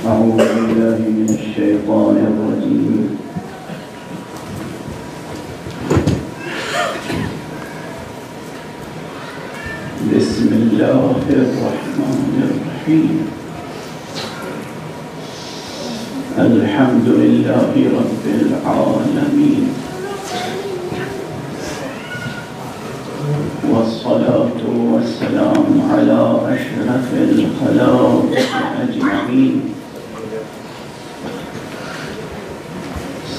أعوذ بالله من الشيطان الرجيم. بسم الله الرحمن الرحيم. الحمد لله رب العالمين، والصلاة والسلام على أشرف الخلائق أجمعين،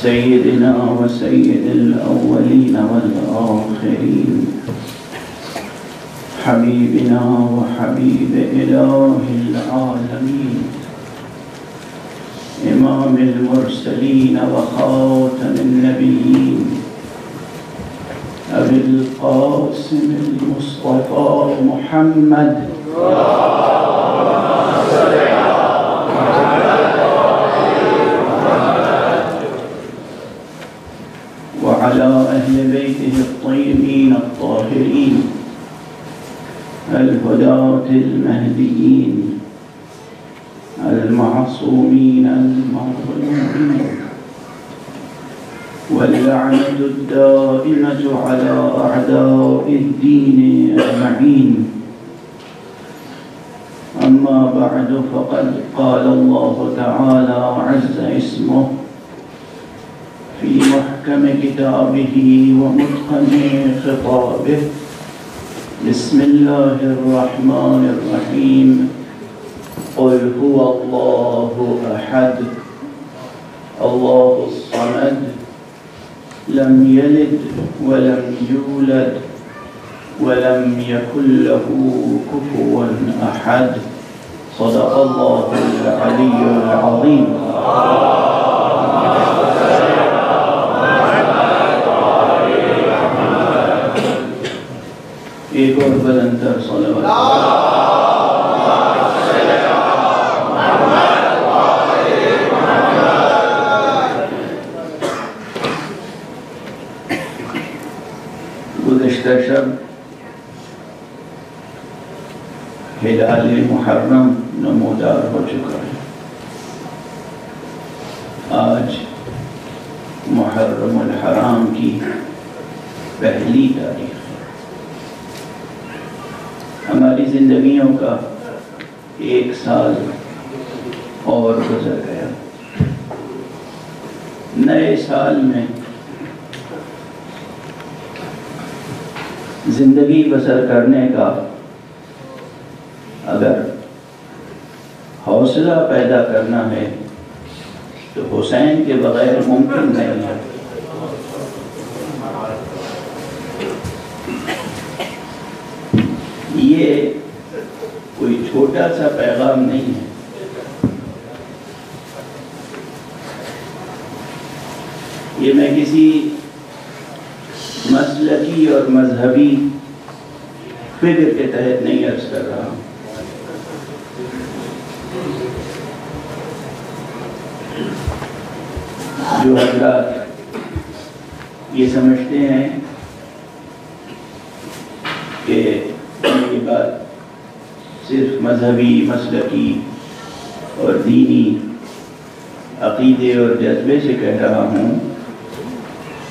سيدنا وسيد الأولين والآخرين، حبيبنا وحبيب إله العالمين، إمام المرسلين وخاتم النبيين، أبي القاسم المصطفى محمد وعلى أهل بيته الطيبين الطاهرين الهداة المهديين المعصومين المظلومين، واللعنة الدائمة على أعداء الدين أجمعين. أما بعد، فقد قال الله تعالى عز اسمه في محكم كتابه ومتقن خطابه. بسم الله الرحمن الرحيم. قل هو الله أحد الله الصمد لم يلد ولم يولد ولم يكن له كفوا أحد. صدق الله العلي العظيم. ایک اور بلندر صلوات. گزشتہ شب ہلال محرم نمودار ہو چکا ہے. آج محرم الحرام کی پہلی تاریخ ہے. ہماری زندگیوں کا ایک سال اور گزر گیا. نئے سال میں زندگی بسر کرنے کا اگر حوصلہ پیدا کرنا ہے تو حسین کے بغیر ممکن نہیں ہے. یہ کوئی چھوٹا سا پیغام نہیں ہے. یہ میں کسی مسلکی اور مذہبی فکر کے تحت نہیں عرض کر رہا ہوں. جو حضرات یہ سمجھتے ہیں کہ یہ بات صرف مذہبی مسلکی اور دینی عقیدے اور جذبے سے کہہ رہا ہوں،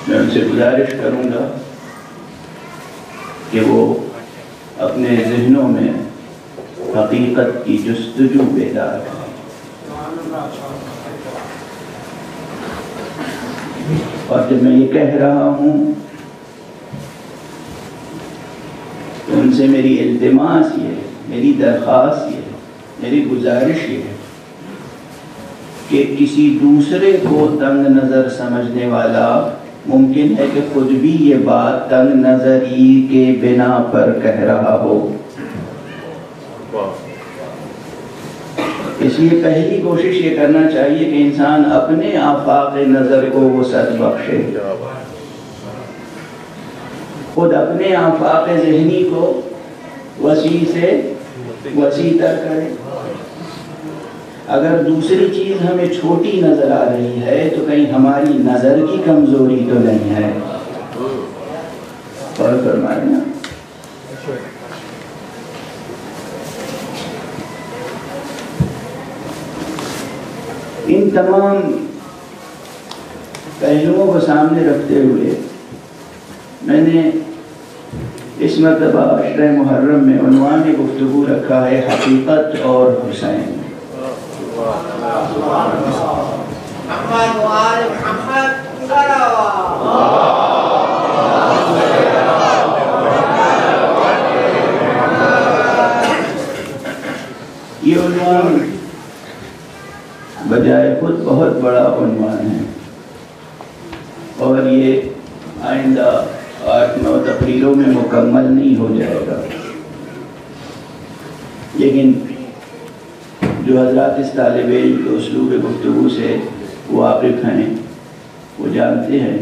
میں ان سے گزارش کروں گا کہ وہ اپنے ذہنوں میں حقیقت کی جستجو بیدار کریں. اور جب میں یہ کہہ رہا ہوں تو ان سے میری التماس یہ ہے، میری درخواست یہ ہے، میری گزارش یہ ہے کہ کسی دوسرے کو تنگ نظر سمجھنے والا ممکن ہے کہ خود بھی یہ بات تنگ نظری کے بنا پر کہہ رہا ہو. اس لیے پہلی کوشش یہ کرنا چاہیے کہ انسان اپنے آفاق نظر کو وسعت بخشے، خود اپنے آفاق ذہنی کو وسیع سے وسیع تر کرے. اگر دوسری چیز ہمیں چھوٹی نظر آ رہی ہے تو کہیں ہماری نظر کی کمزوری تو نہیں ہے. اور فرمائیں نا. ان تمام پہلوؤں کو سامنے رکھتے ہوئے میں نے اس مرتبہ عشرہ محرم میں عنوان گفتگو رکھا ہے حقیقت اور حسین۔ یہ عنوان بجائے خود بہت بڑا عنوان ہے اور یہ آئندہ 8-9 تقریروں میں مکمل نہیں ہو جائے گا، لیکن جو حضرات اس طالب علم کے اسلوب گفتگو سے واقف ہیں وہ جانتے ہیں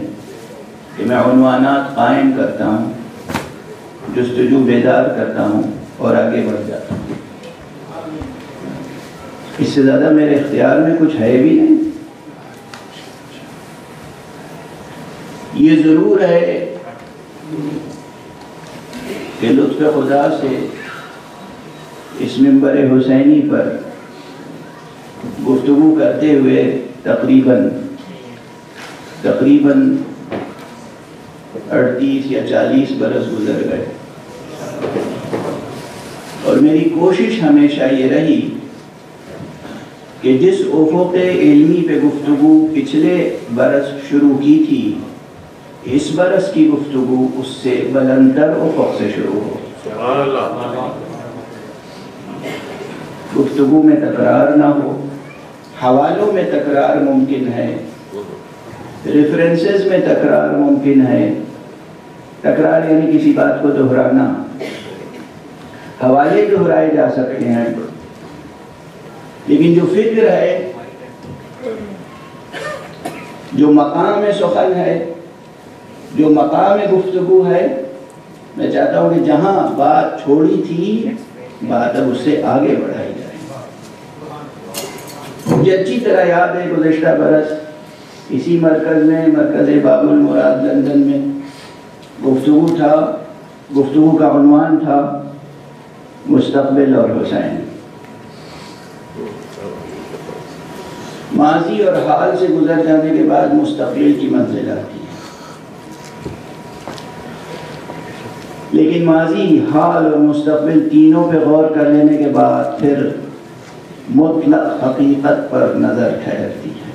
کہ میں عنوانات قائم کرتا ہوں، جستجو بیدار کرتا ہوں اور آگے بڑھ جاتا ہوں۔ اس سے زیادہ میرے اختیار میں کچھ ہے بھی نہیں۔ یہ ضرور ہے کہ لطف خدا سے اس منبر حسینی پر گفتگو کرتے ہوئے تقریباً 38 یا 40 برس گزر گئے، اور میری کوشش ہمیشہ یہ رہی کہ جس افق علمی پہ گفتگو پچھلے برس شروع کی تھی، اس برس کی گفتگو اس سے بلندتر افق سے شروع ہو۔ گفتگو میں تکرار نہ ہو، حوالوں میں تکرار ممکن ہے، ریفرنسز میں تکرار ممکن ہے۔ تکرار یعنی کسی بات کو دہرانا، حوالے دہرائے جا سکتے ہیں، لیکن جو فکر ہے، جو مقام سخن ہے، جو مقام گفتگو ہے، میں چاہتا ہوں کہ جہاں بات چھوڑی تھی بات اب اس سے آگے بڑھائی جائے۔ مجھے اچھی طرح یاد ہے گزشتہ برس اسی مرکز میں، مرکز باب المراد لندن میں گفتگو تھا، گفتگو کا عنوان تھا مستقبل اور حسین۔ ماضی اور حال سے گزر جانے کے بعد مستقبل کی منزل آتی ہے، لیکن ماضی، حال اور مستقبل تینوں پہ غور کر لینے کے بعد پھر مطلق حقیقت پر نظر ٹھہرتی ہے۔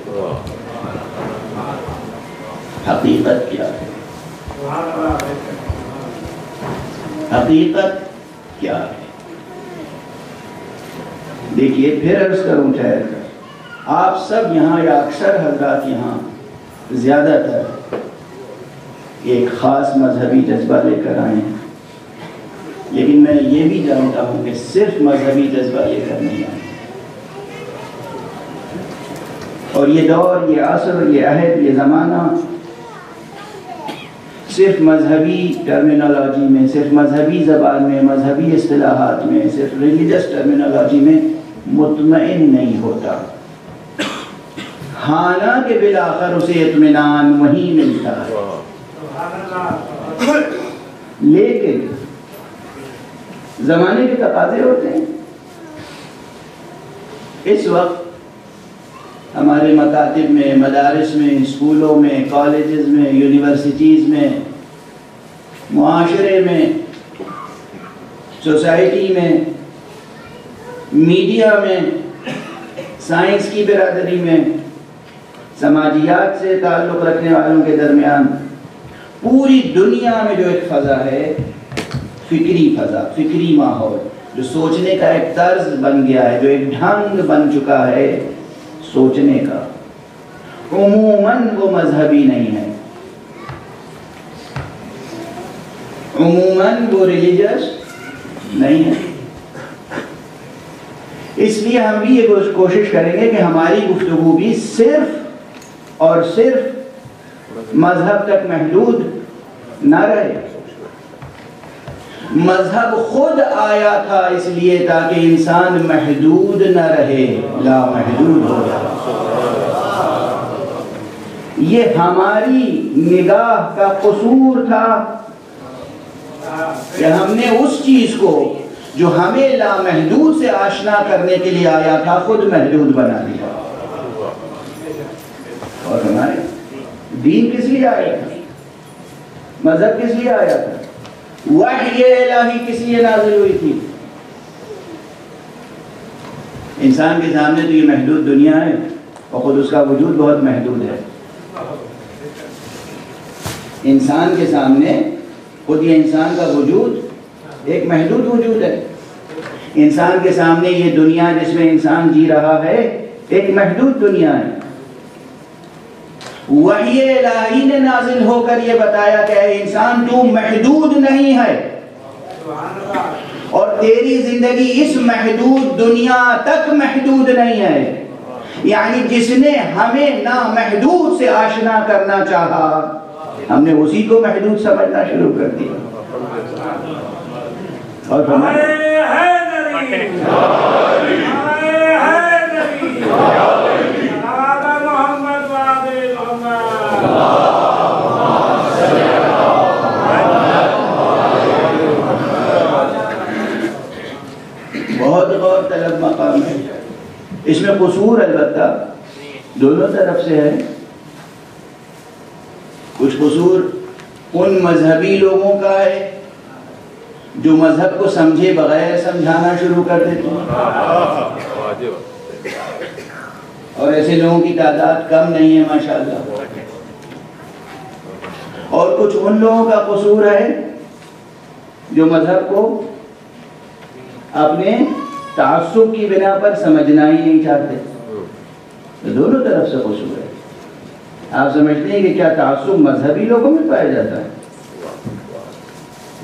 حقیقت کیا ہے؟ حقیقت کیا ہے؟ دیکھیے، پھر عرض کروں ٹھہر کر، آپ سب یہاں یا اکثر حضرات یہاں زیادہ تر ایک خاص مذہبی جذبہ لے کر آئے ہیں، لیکن میں یہ بھی جانتا ہوں کہ صرف مذہبی جذبہ لے کر نہیں آئے، اور یہ دور، یہ عصر، یہ عہد، یہ زمانہ صرف مذہبی ٹرمینالوجی میں، صرف مذہبی زبان میں، مذہبی اصطلاحات میں، صرف ریلیجس ٹرمینالوجی میں مطمئن نہیں ہوتا، حالانکہ بالآخر اسے اطمینان وہیں ملتا ہے۔ لیکن زمانے کے تقاضے ہوتے ہیں۔ اس وقت ہمارے مکاتب میں، مدارس میں، اسکولوں میں، کالجز میں، یونیورسٹیز میں، معاشرے میں، سوسائٹی میں، میڈیا میں، سائنس کی برادری میں، سماجیات سے تعلق رکھنے والوں کے درمیان، پوری دنیا میں جو ایک فضا ہے، فکری فضا، فکری ماحول، جو سوچنے کا ایک طرز بن گیا ہے، جو ایک ڈھنگ بن چکا ہے سوچنے کا، عموماً وہ مذہبی نہیں ہے، عموماً وہ ریلیجس نہیں ہے۔ اس لیے ہم بھی یہ کوشش کریں گے کہ ہماری گفتگو بھی صرف اور صرف مذہب تک محدود نہ رہے۔ مذہب خود آیا تھا اس لیے تاکہ انسان محدود نہ رہے، لا محدود ہو جائے۔ یہ ہماری نگاہ کا قصور تھا کہ ہم نے اس چیز کو جو ہمیں لامحدود سے آشنا کرنے کے لیے آیا تھا خود محدود بنا دیا۔ اور ہمارے دین کس لیے آیا تھا؟ مذہب کس لیے آیا تھا؟ وحی الہی کس لیے نازل ہوئی تھی؟ انسان کے سامنے تو یہ محدود دنیا ہے اور خود اس کا وجود بہت محدود ہے. انسان کے سامنے خود یہ انسان کا وجود ایک محدود وجود ہے. انسان کے سامنے یہ دنیا جس میں انسان جی رہا ہے ایک محدود دنیا ہے. وحی الہی نے نازل ہو کر یہ بتایا کہ اے انسان تو محدود نہیں ہے اور تیری زندگی اس محدود دنیا تک محدود نہیں ہے. یعنی جس نے ہمیں نامحدود سے آشنا کرنا چاہا ہم نے اسی کو محدود سمجھنا شروع کر دیا. اور بہت غور طلب مقام ہے. اس میں قصور البتہ دونوں طرف سے ہے. کچھ قصور ان مذہبی لوگوں کا ہے جو مذہب کو سمجھے بغیر سمجھانا شروع کر دیتے ہیں اور ایسے لوگوں کی تعداد کم نہیں ہے ماشاءاللہ. اور کچھ ان لوگوں کا قصور ہے جو مذہب کو اپنے تعصب کی بنا پر سمجھنا ہی نہیں چاہتے. تو دونوں طرف سے قصور ہے. آپ سمجھتے ہیں کہ کیا تعصب مذہبی لوگوں میں پایا جاتا ہے؟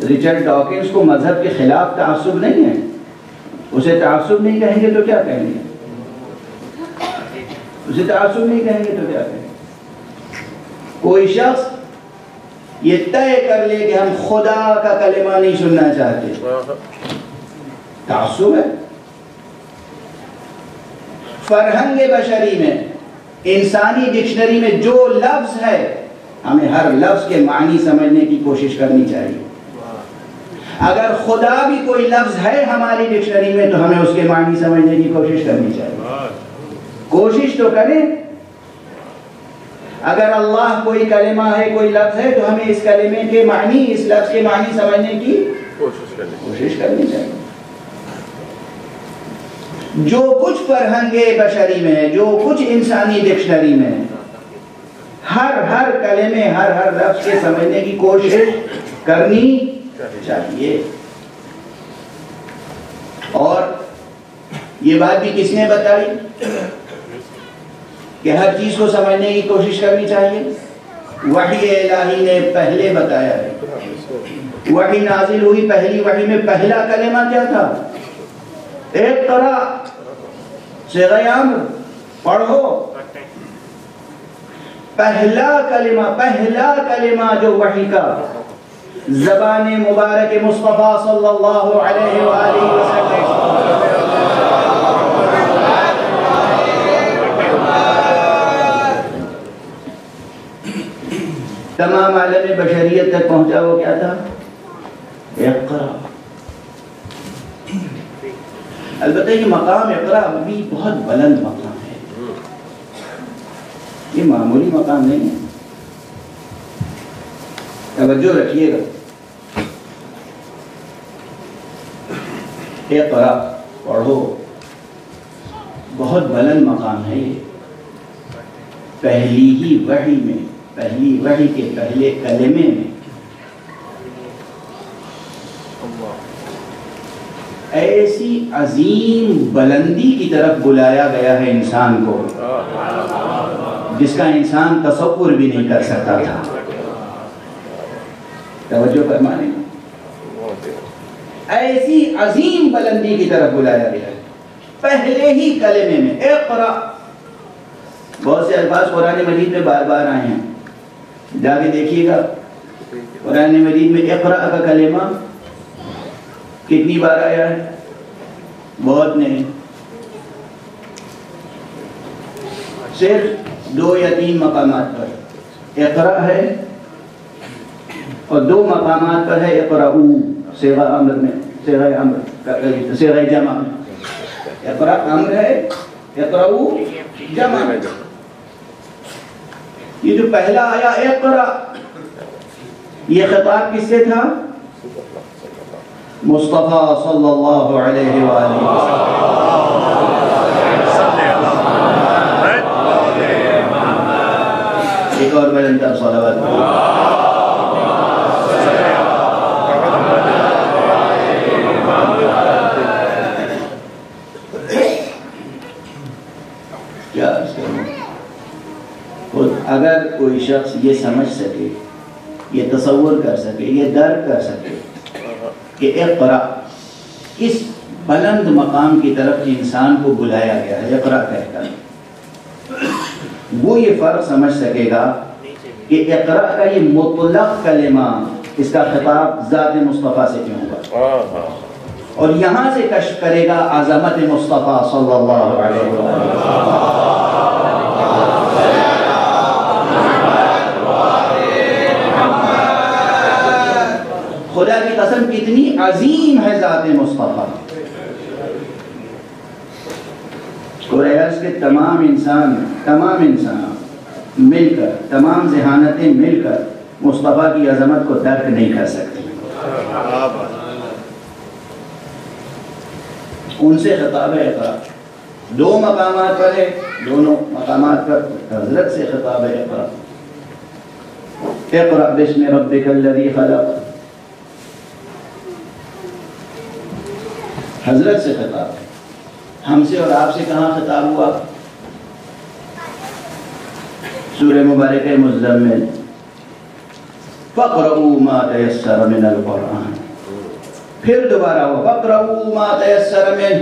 رچرڈ ڈاکنز کو مذہب کے خلاف تعصب نہیں ہے. اسے تعصب نہیں کہیں گے تو کیا کہیں گے؟ اسے تعصب نہیں کہیں گے تو کیا کہیں گے؟ کوئی شخص یہ طے کر لے کہ ہم خدا کا کلمہ نہیں سننا چاہتے، تعصب ہے. فرہنگ بشری میں انسانی ڈکشنری میں جو لفظ ہے ہمیں ہر لفظ کے معنی سمجھنے کی کوشش کرنی چاہیے. اگر خدا بھی کوئی لفظ ہے ہماری ڈکشنری میں تو ہمیں اس کے معنی سمجھنے کی کوشش کرنی چاہیے. کوشش تو کریں. اگر اللہ کوئی کلمہ ہے کوئی لفظ ہے تو ہمیں اس کلمے کے معنی اس لفظ کے معنی سمجھنے کی کوشش کرنی چاہیے. جو کچھ فرہنگ بشری میں ہے جو کچھ انسانی ڈکشنری میں ہے ہر کلمے ہر لفظ کے سمجھنے کی کوشش کرنی چاہیے. اور یہ بات بھی کس نے بتائی کہ ہر چیز کو سمجھنے کی کوشش کرنی چاہیے؟ وحی الہی نے پہلے بتایا ہے. وحی نازل ہوئی پہلی وحی میں پہلا کلمہ کیا تھا؟ اقرا. صیغہ امر پڑھو. پہلا کلمہ جو وحی کا زبان مبارک مصطفیٰ صلی اللہ علیہ وآلہ وسلم تمام عالم بشریت تک پہنچا وہ کیا تھا؟ اقرا. البتہ یہ مقام اقرا بھی بہت بلند مقام ہے. یہ معمولی مقام نہیں ہے. توجہ رکھیے گا. اقرا پڑھو بہت بلند مقام ہے. یہ پہلی ہی وحی میں پہلی وحی کے پہلے کلمے میں ایسی عظیم بلندی کی طرف بلایا گیا ہے انسان کو جس کا انسان تصور بھی نہیں کر سکتا تھا. توجہ فرمانے ایسی عظیم بلندی کی طرف بلایا گیا ہے پہلے ہی کلمے میں. اقرا بہت سے الفاظ قرآن مجید میں بار بار آئے ہیں. جا کے دیکھیے گا قرآن مجید میں اقرا کا کلمہ کتنی بار آیا ہے؟ بہت نہیں. صرف 2 یا 3 مقامات پر اقرا ہے اور 2 مقامات پر ہے اقرأو. صیغہ امر میں صیغہ جمع میں اقرا امر ہے اقرأو جمع. یہ جو پہلا آیا اقرا، یہ خطاب کس سے تھا؟ مصطفیٰ صلی اللہ علیہ وآلہ ایک اور بلندر صلوات کیا اگر کوئی شخص یہ سمجھ سکے، یہ تصور کر سکے، یہ درک کر سکے کہ اقرا کس بلند مقام کی طرف انسان کو بلایا گیا ہے، اقرا کہہ کر، وہ یہ فرق سمجھ سکے گا کہ اقرا کا یہ مطلق کلمہ، اس کا خطاب ذات مصطفیٰ سے کیوں ہوا، اور یہاں سے کشف کرے گا عظمت مصطفیٰ صلی اللہ علیہ وسلم۔ خدا کی قسم کتنی عظیم ہے ذات مصطفیٰ۔ قرآن کے تمام انسان مل کر، تمام ذہانتیں مل کر مصطفیٰ کی عظمت کو درک نہیں کر سکتی۔ ان سے خطاب ہے اقرا، دو مقامات پر ہے، دونوں مقامات پر حضرت سے خطاب ہے اقرا۔ اقرا بسم ربک الذی خلق، حضرت سے خطاب ہے۔ ہم سے اور آپ سے کہاں خطاب ہوا؟ سورہ مبارکہ مزمل، فَقْرَؤُوا مَا تَيَسَّرَ مِنَ الْقُرْآنِ، پھر دوبارہ ہوا فَقْرَؤُوا مَا تَيَسَّرَ مِنْ۔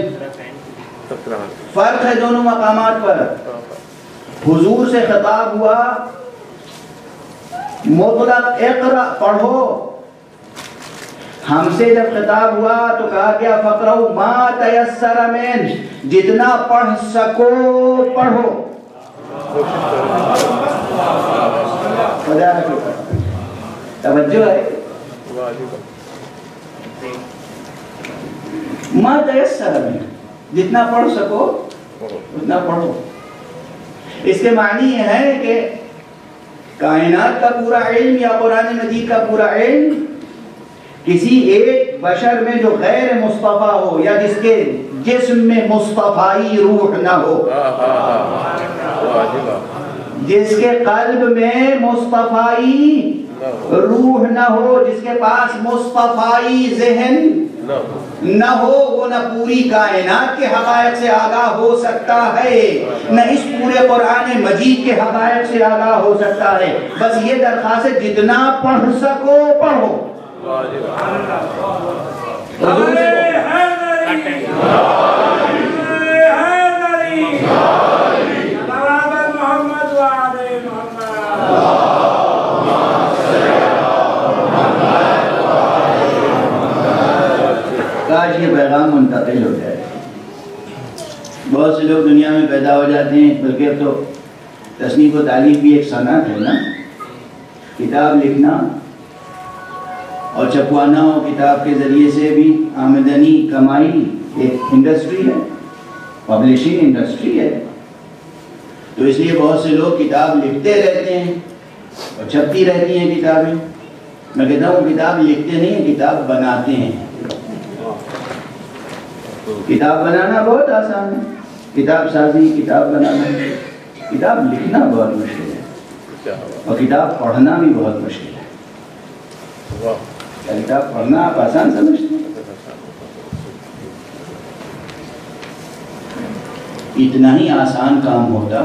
فرق ہے دونوں مقامات پر۔ حضور سے خطاب ہوا مطلق اقرا، پڑھو۔ ہم سے جب خطاب ہوا تو کہا گیا فَقْرَؤُوا مَا تَيَسَّرَ مِنْ، جتنا پڑھ سکو پڑھو۔ توجہ ہے؟ ما تیسر میں، جتنا پڑھ سکو اتنا پڑھو۔ اس کے معنی یہ ہے کہ کائنات کا پورا علم یا قرآن مجید کا پورا علم کسی ایک بشر میں جو غیر مصطفیٰ ہو، یا جس کے جسم میں مصطفائی روح نہ ہو، جس کے قلب میں مصطفائی روح نہ ہو، جس کے پاس مصطفائی ذہن نہ ہو، وہ نہ پوری کائنات کے حقائق سے آگاہ ہو سکتا ہے، نہ اس پورے قرآن مجید کے حقائق سے آگاہ ہو سکتا ہے۔ بس یہ درخواست ہے جتنا پڑھ سکو پڑھو۔ کاش یہ پیغام منتقل ہو جائے۔ بہت سے لوگ دنیا میں پیدا ہو جاتے ہیں، بلکہ اب تو تصنیف و تعلیف بھی ایک صنعت ہے نا، کتاب لکھنا اور چھپوانا اور کتاب کے ذریعے سے بھی آمدنی کمائی ایک انڈسٹری ہے، پبلشنگ انڈسٹری ہے۔ تو اس لیے بہت سے لوگ کتاب لکھتے رہتے ہیں اور چھپتی رہتی ہیں کتابیں۔ میں کہتا ہوں کتاب لکھتے نہیں ہیں، کتاب بناتے ہیں۔ کتاب بنانا بہت آسان ہے، کتاب سازی، کتاب بنانا، کتاب لکھنا بہت مشکل ہے، اور کتاب پڑھنا بھی بہت مشکل ہے۔ کتاب پڑھنا آپ آسان سمجھتے ہیں؟ اتنا ہی آسان کام ہوتا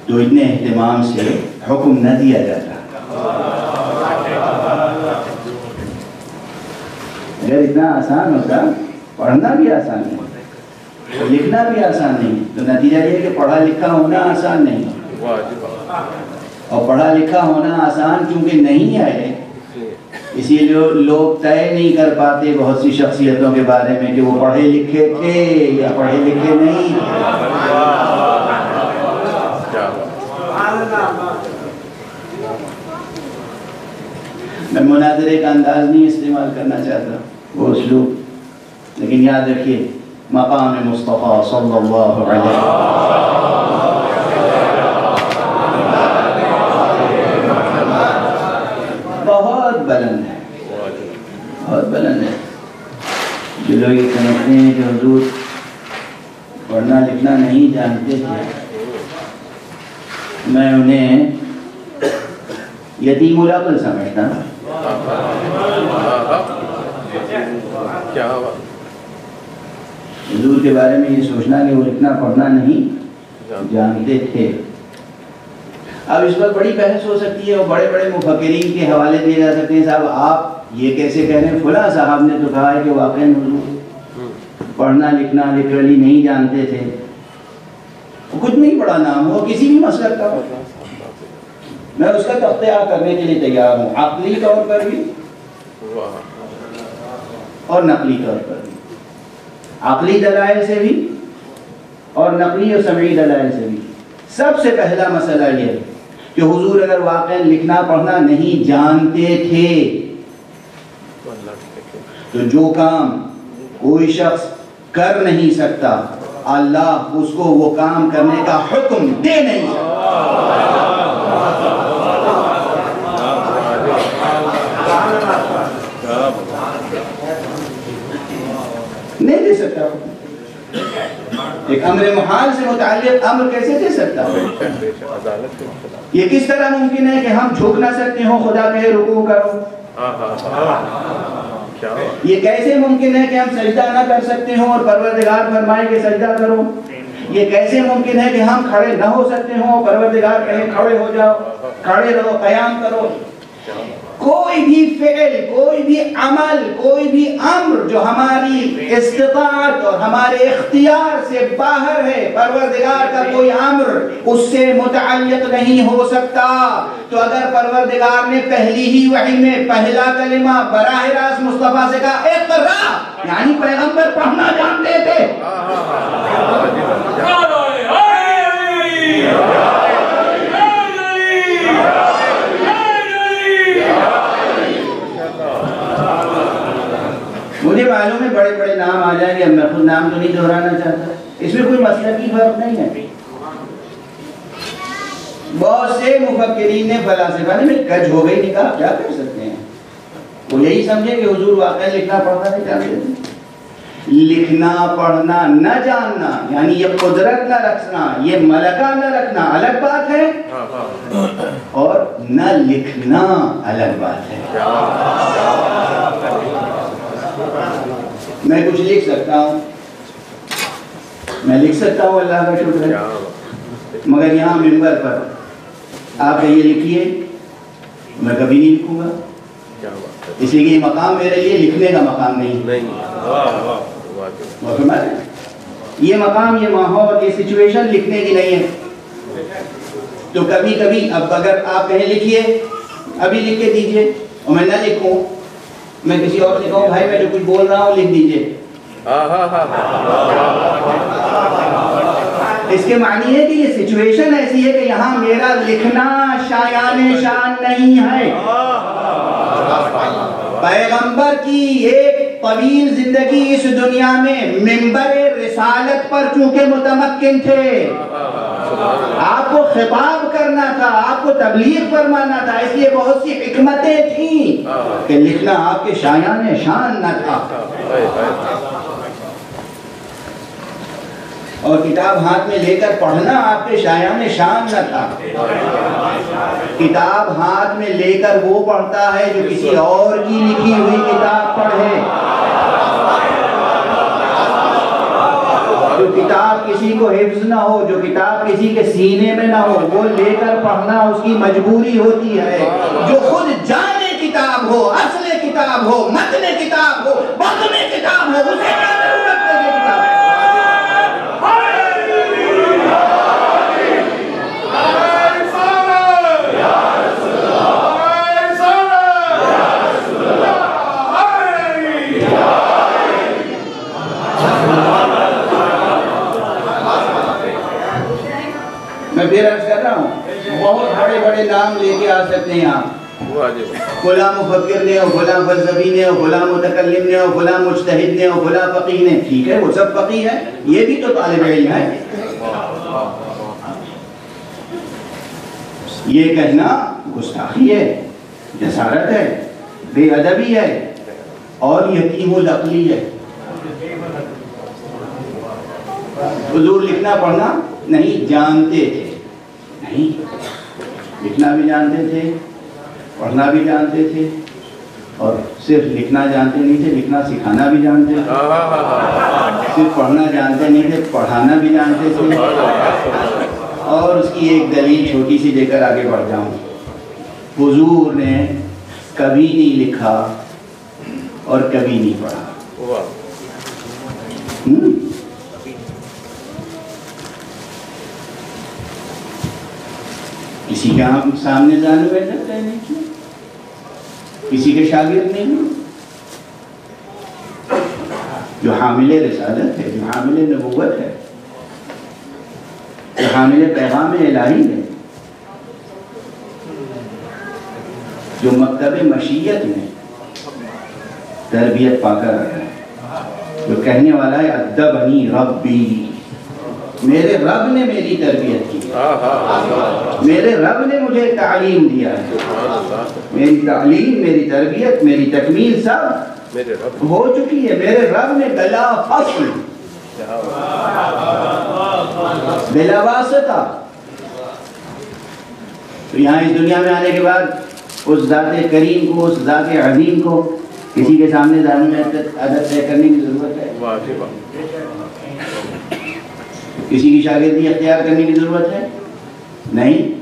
تو اتنے اہتمام سے حکم نہ دیا جاتا۔ اگر اتنا آسان ہوتا، پڑھنا بھی آسان نہیں ہوتا، لکھنا بھی آسان نہیں، تو نتیجہ یہ کہ پڑھا لکھا ہونا آسان نہیں، اور پڑھا لکھا ہونا آسان چونکہ نہیں ہے، اسی لیے لوگ طے نہیں کر پاتے بہت سی شخصیتوں کے بارے میں کہ وہ پڑھے لکھے تھے یا پڑھے لکھے نہیں۔ میں مناظرے کا انداز نہیں استعمال کرنا چاہتا، وہ اسلوب، لیکن یاد رکھیے مقام مصطفیٰ صلی اللہ علیہ وسلم لوگ یہ سمجھتے ہیں کہ حضور پڑھنا لکھنا نہیں جانتے تھے، میں انہیں یتیم العقل سمجھتا ہوں۔ حضور کے بارے میں یہ سوچنا کہ وہ لکھنا پڑھنا نہیں جانتے تھے۔ اب اس پر بڑی بحث ہو سکتی ہے اور بڑے بڑے مفکرین کے حوالے دیے جا سکتے ہیں، صاحب آپ یہ کیسے کہہ رہے ہیں، فلاں صاحب نے تو کہا ہے کہ واقعی حضور پڑھنا لکھنا لٹرلی نہیں جانتے تھے۔ کچھ نہیں بڑا نام ہو کسی بھی مسلک کا، میں اس کا تختیہ کرنے کے لیے تیار ہوں، عقلی طور پر بھی اور نقلی طور پر بھی، عقلی دلائل سے بھی اور نقلی اور سمعی دلائل سے بھی۔ سب سے پہلا مسئلہ یہ ہے کہ حضور اگر واقعا لکھنا پڑھنا نہیں جانتے تھے تو جو کام کوئی شخص کر نہیں سکتا اللہ اس کو وہ کام کرنے کا حکم دے نہیں دے سکتا۔ ایک امر محال سے متعلق امر کیسے دے سکتا؟ یہ کس طرح ممکن ہے کہ ہم جھک نہ سکتے ہوں خدا کہے رکوع کرو؟ یہ کیسے ممکن ہے کہ ہم سجدہ نہ کر سکتے ہوں اور پروردگار فرمائے کہ سجدہ کرو؟ یہ کیسے ممکن ہے کہ ہم کھڑے نہ ہو سکتے ہوں اور پروردگار کہے کھڑے ہو جاؤ، کھڑے رہو، قیام کرو؟ کوئی بھی فعل، کوئی بھی عمل، کوئی بھی امر جو ہماری استطاعت اور ہمارے اختیار سے باہر ہے، پروردگار کا کوئی امر اس سے متعلق نہیں ہو سکتا۔ تو اگر پروردگار نے پہلی ہی وحی میں پہلا کلمہ براہ راست مصطفیٰ سے کہا اقرا، یعنی پیغمبر پڑھنا جانتے تھے۔ مجھے معلوم ہے بڑے بڑے نام آ جائیں گے، میں خود نام تو نہیں دہرانا چاہتا، اس میں کوئی مسلکی فرق نہیں ہے۔ بہت سے مفکرین نے فلاسفہ نے کج ہو گئی، نہیں کہا کیا کر سکتے ہیں، وہ یہی سمجھے کہ حضور واقعی لکھنا پڑھنا نہیں جانتے تھے۔ لکھنا پڑھنا نہ جاننا یعنی یہ قدرت نہ رکھنا، یہ ملکہ نہ رکھنا الگ بات ہے، اور نہ لکھنا الگ بات ہے۔ میں کچھ لکھ سکتا ہوں، میں لکھ سکتا ہوں، اللہ کا شکر ہے، مگر یہاں منبر پر آپ کہیے لکھیے، میں کبھی نہیں لکھوں گا، اس لیے کہ یہ مقام میرے لیے لکھنے کا مقام نہیں، یہ مقام، یہ ماحول، یہ سچویشن لکھنے کی نہیں ہے۔ تو کبھی کبھی اب اگر آپ کہیں لکھیے، ابھی لکھ کے دیجئے اور میں نہ لکھوں، میں کسی اور سے کہوں بھائی میں جو کچھ بول رہا ہوں لکھ دیجئے، اس کے معنی ہے کہ یہ سچویشن ایسی ہے کہ یہاں میرا لکھنا شایان شان نہیں ہے۔ پیغمبر کی ایک طویل زندگی اس دنیا میں منبر رسالت پر چونکہ متمکن تھے، آپ کو خطاب کرنا تھا، آپ کو تبلیغ فرمانا تھا، اس لیے بہت سی حکمتیں تھیں کہ لکھنا آپ کے شایان شان نہ تھا۔ اور کتاب ہاتھ میں لے کر پڑھنا آپ کے شایان شان نہ تھا۔ کتاب ہاتھ میں لے کر وہ پڑھتا ہے جو کسی اور کی لکھی ہوئی کتاب پڑھے، جو کتاب کسی کو حفظ نہ ہو، جو کتاب کسی کے سینے میں نہ ہو، وہ لے کر پڑھنا اس کی مجبوری ہوتی ہے۔ جو خود جانے کتاب ہو، اصل کتاب ہو، متن کتاب ہو، بطن کتاب ہو، اسے کیا ضرورت ہے یہ کتاب؟ میں پھر عرض کر رہا ہوں، بہت بڑے بڑے نام لے کے آ سکتے ہیں آپ، فلاں مفکر نے ہو، فلاں فلسفی نے ہو، فلاں متکلم نے ہو، فلاں مجتہد نے ہو، فلاں فقیہ نے، ٹھیک ہے وہ سب فقیہ ہے، یہ بھی تو طالب علم ہے۔ یہ کہنا گستاخی ہے، جسارت ہے، بے ادبی ہے اور یتیم العقلی ہے۔ حضور لکھنا پڑھنا نہیں جانتے تھے، نہیں، لکھنا بھی جانتے تھے، پڑھنا بھی جانتے تھے، اور صرف لکھنا جانتے نہیں تھے، لکھنا سکھانا بھی جانتے تھے، صرف پڑھنا جانتے نہیں تھے، پڑھانا بھی جانتے تھے۔ اور اس کی ایک دلیل چھوٹی سی دے کر آگے بڑھ جاؤں، حضور نے کبھی نہیں لکھا اور کبھی نہیں پڑھا۔ کسی کے سامنے زانو بیٹھا رہنے کی، کسی کے شاگرد نہیں، جو حامل رسالت ہے، جو حامل نبوت ہے، جو حامل پیغام الہی ہے، جو مکتب مشیت میں تربیت پا کر رہا ہے، جو کہنے والا ہے ادبنی ربی، میرے رب نے میری تربیت کی، میرے رب نے مجھے تعلیم دیا ہے، میری تعلیم، میری تربیت، میری تکمیل سب ہو چکی ہے، میرے رب نے بلا فصل، بلا واسطہ۔ تو یہاں اس دنیا میں آنے کے بعد اس ذات کریم کو، اس ذات عظیم کو کسی کے سامنے زانو ادب طے کرنے کی ضرورت ہے؟ کسی کی شاگردی اختیار کرنے کی ضرورت ہے؟ نہیں،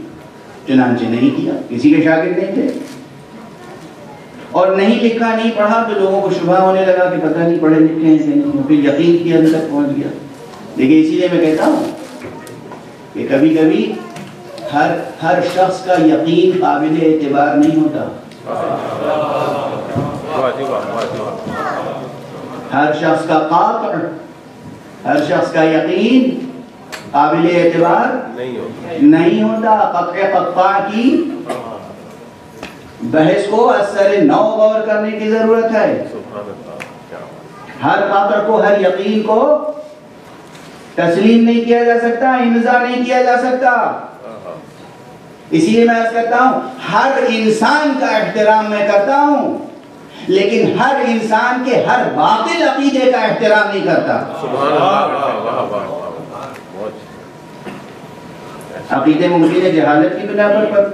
چنانچہ نہیں کیا، کسی کے شاگرد نہیں تھے، اور نہیں لکھا نہیں پڑھا تو لوگوں کو شبہ ہونے لگا کہ پتہ نہیں پڑھے لکھے ہیں کہ نہیں، پھر یقین کی حد تک پہنچ گیا۔ لیکن اسی لیے میں کہتا ہوں کہ کبھی کبھی ہر شخص کا یقین قابل اعتبار نہیں ہوتا، ہر شخص کا قاطع، ہر شخص کا یقین قابل اعتبار نہیں ہوتا۔ قطع قطع کی بحث کو اثر نو غور کرنے کی ضرورت ہے۔ ہر قاطع کو، ہر یقین کو تسلیم نہیں کیا جا سکتا، امضا نہیں کیا جا سکتا۔ اسی لیے میں عرض کرتا ہوں ہر انسان کا احترام میں کرتا ہوں، لیکن ہر انسان کے ہر باطل عقیدے کا احترام نہیں کرتا۔ عقیدے ممکن ہے جہالت کی بنا پر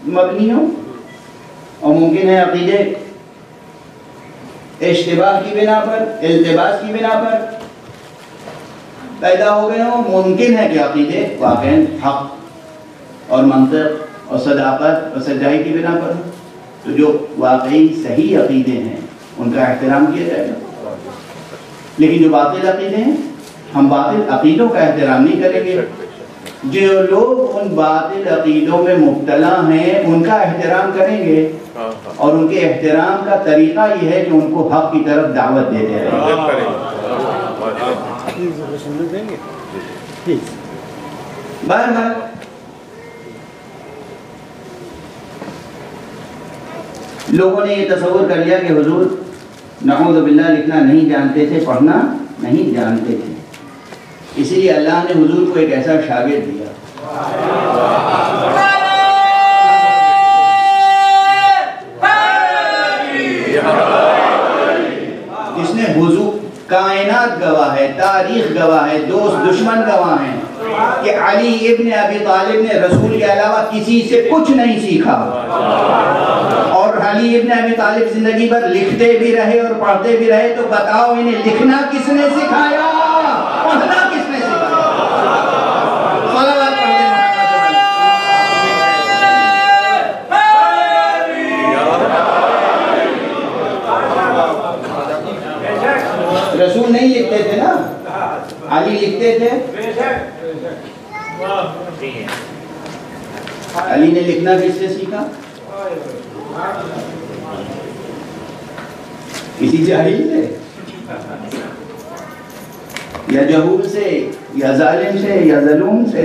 مبنی ہو، اور ممکن ہے عقیدے اشتباہ کی بنا پر، التباس کی بنا پر پیدا ہو گئے ہوں۔ ممکن ہے کہ عقیدے واقعاً حق اور منطق اور صداقت اور سچائی کی بنا پر ہوں، تو جو واقعی صحیح عقیدے ہیں ان کا احترام کیا جائے گا، لیکن جو باطل عقیدے ہیں ہم باطل عقیدوں کا احترام نہیں کریں گے۔ جو لوگ ان باطل عقیدوں میں مبتلا ہیں ان کا احترام کریں گے، اور ان کے احترام کا طریقہ یہ ہے کہ ان کو حق کی طرف دعوت دیتے رہیں۔ بہرحال لوگوں نے یہ تصور کر لیا کہ حضور نعوذ باللہ لکھنا نہیں جانتے تھے، پڑھنا نہیں جانتے تھے، اسی لیے اللہ نے حضور کو ایک ایسا شاگرد دیا جس نے حضور، کائنات گواہ ہے، تاریخ گواہ ہے، دوست دشمن گواہ ہیں کہ علی ابن ابی طالب نے رسول کے علاوہ کسی سے کچھ نہیں سیکھا، اور علی ابن ابی طالب زندگی بھر لکھتے بھی رہے اور پڑھتے بھی رہے۔ تو بتاؤ انہیں لکھنا کس نے سکھایا، پڑھنا کس نے سکھایا؟ صلوات رسول نہیں لکھتے تھے نا، علی لکھتے تھے۔ علی نے لکھنا کس سے سیکھا؟ کسی جاہل سے یا جہول سے یا ظالم سے یا ظلوم سے؟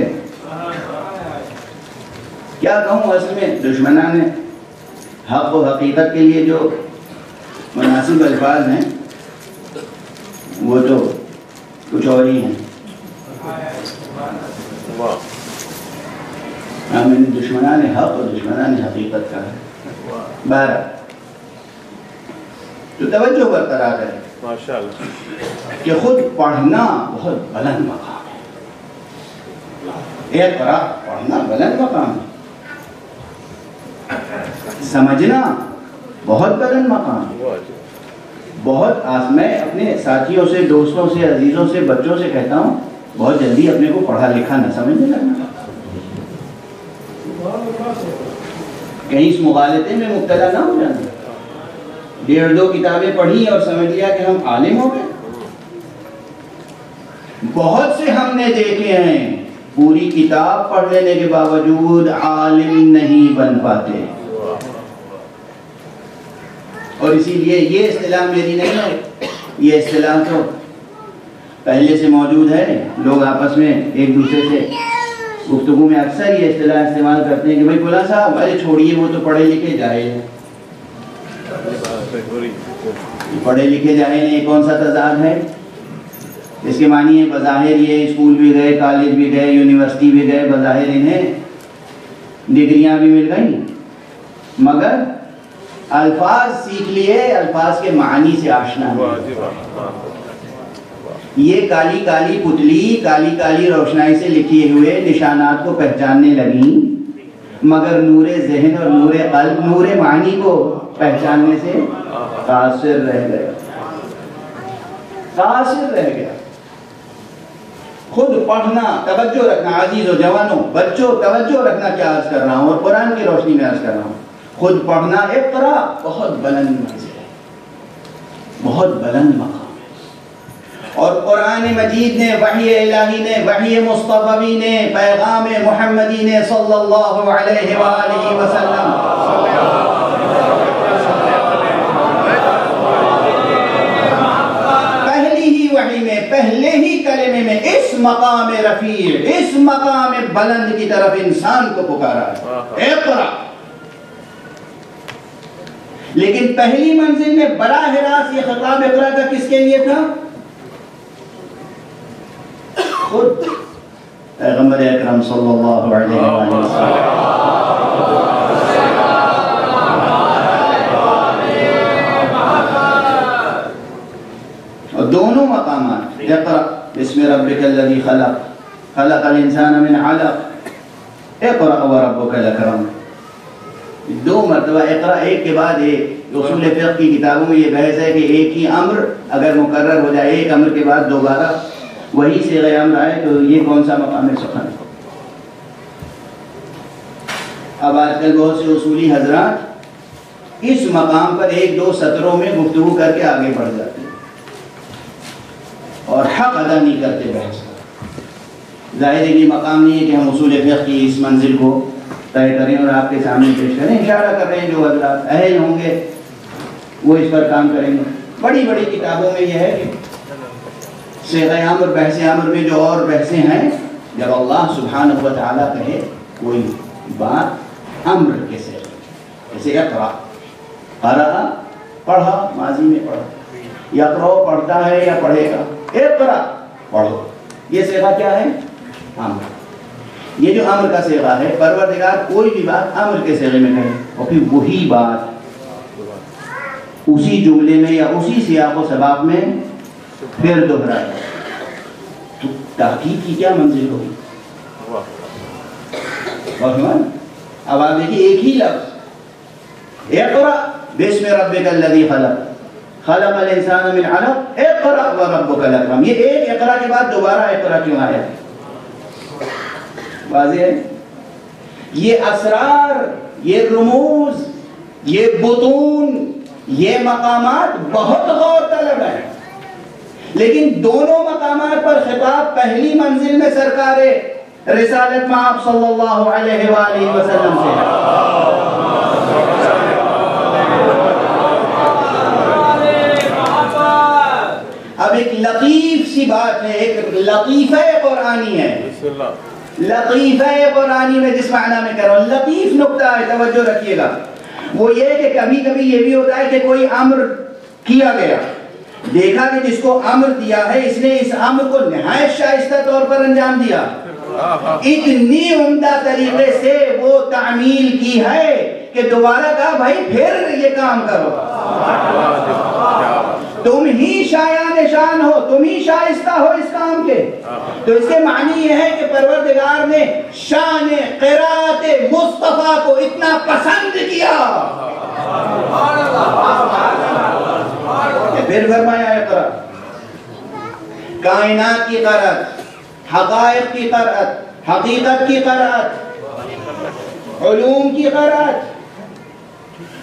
کیا کہوں، اصل میں دشمنان حق و حقیقت کے لیے جو مناسب الفاظ ہیں وہ تو کچھ اور ہی ہیں۔ میں نے دشمنان حق اور دشمنان حقیقت کا ہے۔ بہرحال تو توجہ برقرار ہے کہ خود پڑھنا بہت بلند مقام ہے، اقرا پڑھنا بلند مقام ہے، سمجھنا بہت بلند مقام ہے، بہت میں اپنے ساتھیوں سے، دوستوں سے، عزیزوں سے، بچوں سے کہتا ہوں بہت جلدی اپنے کو پڑھا لکھا نہ سمجھنے لگنا، کہیں اس مغالطے میں مبتلا نہ ہو جانا، 1.5-2 کتابیں پڑھی اور سمجھ لیا کہ ہم عالم ہو گئے۔ بہت سے ہم نے دیکھے ہیں پوری کتاب پڑھ لینے کے باوجود عالم نہیں بن پاتے، اور اسی لیے یہ اصطلاح میری نہیں ہے، یہ اصطلاح تو پہلے سے موجود ہے، لوگ آپس میں ایک دوسرے سے گفتگو میں اکثر یہ اصطلاح استعمال کرتے ہیں کہ بھائی فلاں صاحب ارے چھوڑیے وہ تو پڑھے لکھے جاہل ہیں۔ پڑھے لکھے جاہل ہیں کون سا تضاد ہے؟ اس کے معنی ہے بظاہر یہ اسکول بھی گئے، کالج بھی گئے، یونیورسٹی بھی گئے، بظاہر انہیں ڈگریاں بھی مل گئیں، مگر الفاظ سیکھ لیے، الفاظ کے معنی سے آشنا نہیں۔ یہ کالی کالی پتلی، کالی کالی روشنائی سے لکھے ہوئے نشانات کو پہچاننے لگیں، مگر نور ذہن اور نور قلب، نور معنی کو پہچاننے سے قاصر رہ گیا، قاصر رہ گیا۔ خود پڑھنا، توجہ رکھنا، عزیز و جوانوں، بچوں توجہ رکھنا، کیا عرض کر رہا ہوں اور قرآن کی روشنی میں عرض کر رہا ہوں، خود پڑھنا اقرا بہت بلند منزل ہے، بہت بلند مقام ہے، اور قرآن مجید نے، وحی الہی نے، وحی مصطفی نے، پیغام محمدی نے صلی اللہ علیہ وآلہ وسلم وحی میں، پہلے ہی کلمے میں اس مقام رفیع، اس مقام بلند کی طرف انسان کو پکارا ہے، اقرا۔ لیکن پہلی منزل میں براہ راست یہ خطاب اقرا کا کس کے لیے تھا؟ خود پیغمبر اکرم صلی اللہ علیہ وسلم۔ دونوں مقامات، اقرأ بسم ربک الذی خلق، خلق الانسان من علق، اقرأ وربک الاکرم، دو مرتبہ اقرأ ایک کے بعد ایک۔ اصول فقہ کی کتابوں میں یہ بحث ہے کہ ایک ہی امر اگر مکرر ہو جائے، ایک امر کے بعد دوبارہ وہی صیغہ امر آئے تو یہ کون سا مقام سخن ہے۔ اب آج کل بہت سے اصولی حضرات اس مقام پر 1-2 سطروں میں گفتگو کر کے آگے بڑھ جاتے ہیں اور حق ادا نہیں کرتے بحث کا۔ ظاہر ہے کہ مقام نہیں ہے کہ ہم اصول فقہ کی اس منزل کو طے کریں اور آپ کے سامنے پیش کریں، اشارہ کر رہے ہیں جو حضرات اہل ہوں گے وہ اس پر کام کریں گے۔ بڑی بڑی کتابوں میں یہ ہے کہ صیغہ امر، بحث امر میں جو اور بحثیں ہیں، جب اللہ سبحانہ و تعالیٰ کہے کوئی بات امر کے صیغے، جیسے اقرا، قرأ پڑھا، ماضی میں پڑھا، یقرأ پڑھتا ہے یا پڑھے گا، اقرأ پڑھو، یہ صیغہ کیا ہے؟ امر۔ یہ جو امر کا صیغہ ہے، پروردگار کوئی بھی بات امر کے صیغے میں کہے اور پھر وہی بات اسی جملے میں یا اسی سیاق و سباق میں پھر دہرائے، تو تحقیق کی کیا منزل ہوگی؟ اب آپ دیکھیے ایک ہی لفظ، اقرأ بسم ربک الذی خلق، خلق الانسان من علق، اقرأ وربک الاکرم، یہ ایک اقرأ کے بعد دوبارہ اقرأ کیوں آیا؟ واضح ہے؟ یہ اسرار، یہ رموز، یہ بطون، یہ مقامات بہت غور طلب ہیں، لیکن دونوں مقامات پر خطاب پہلی منزل میں سرکار رسالت مآب صلی اللہ علیہ وآلہ وسلم سے ہے۔ اب ایک لطیف سی بات ہے، ایک لطیفہ قرآنی ہے، لطیفہ قرآنی میں جس معنی میں کہہ رہا ہوں، لطیف نکتہ ہے، توجہ رکھیے گا، وہ یہ کہ کبھی کبھی یہ بھی ہوتا ہے کہ کوئی امر کیا گیا، دیکھا کہ جس کو امر دیا ہے اس نے اس امر کو نہایت شائستہ طور پر انجام دیا، اتنی عمدہ طریقے سے وہ تعمیل کی ہے کہ دوبارہ کہا بھائی پھر یہ کام کرو، تم ہی شایان شان ہو، تم ہی شائستہ ہو اس کام کے۔ تو اس کے معنی یہ ہے کہ پروردگار نے شان قرات مصطفیٰ کو اتنا پسند کیا کہ پھر فرمایا اقرا، کائنات کی قرات، حقائق کی قرات، حقیقت کی قرات، علوم کی قرات،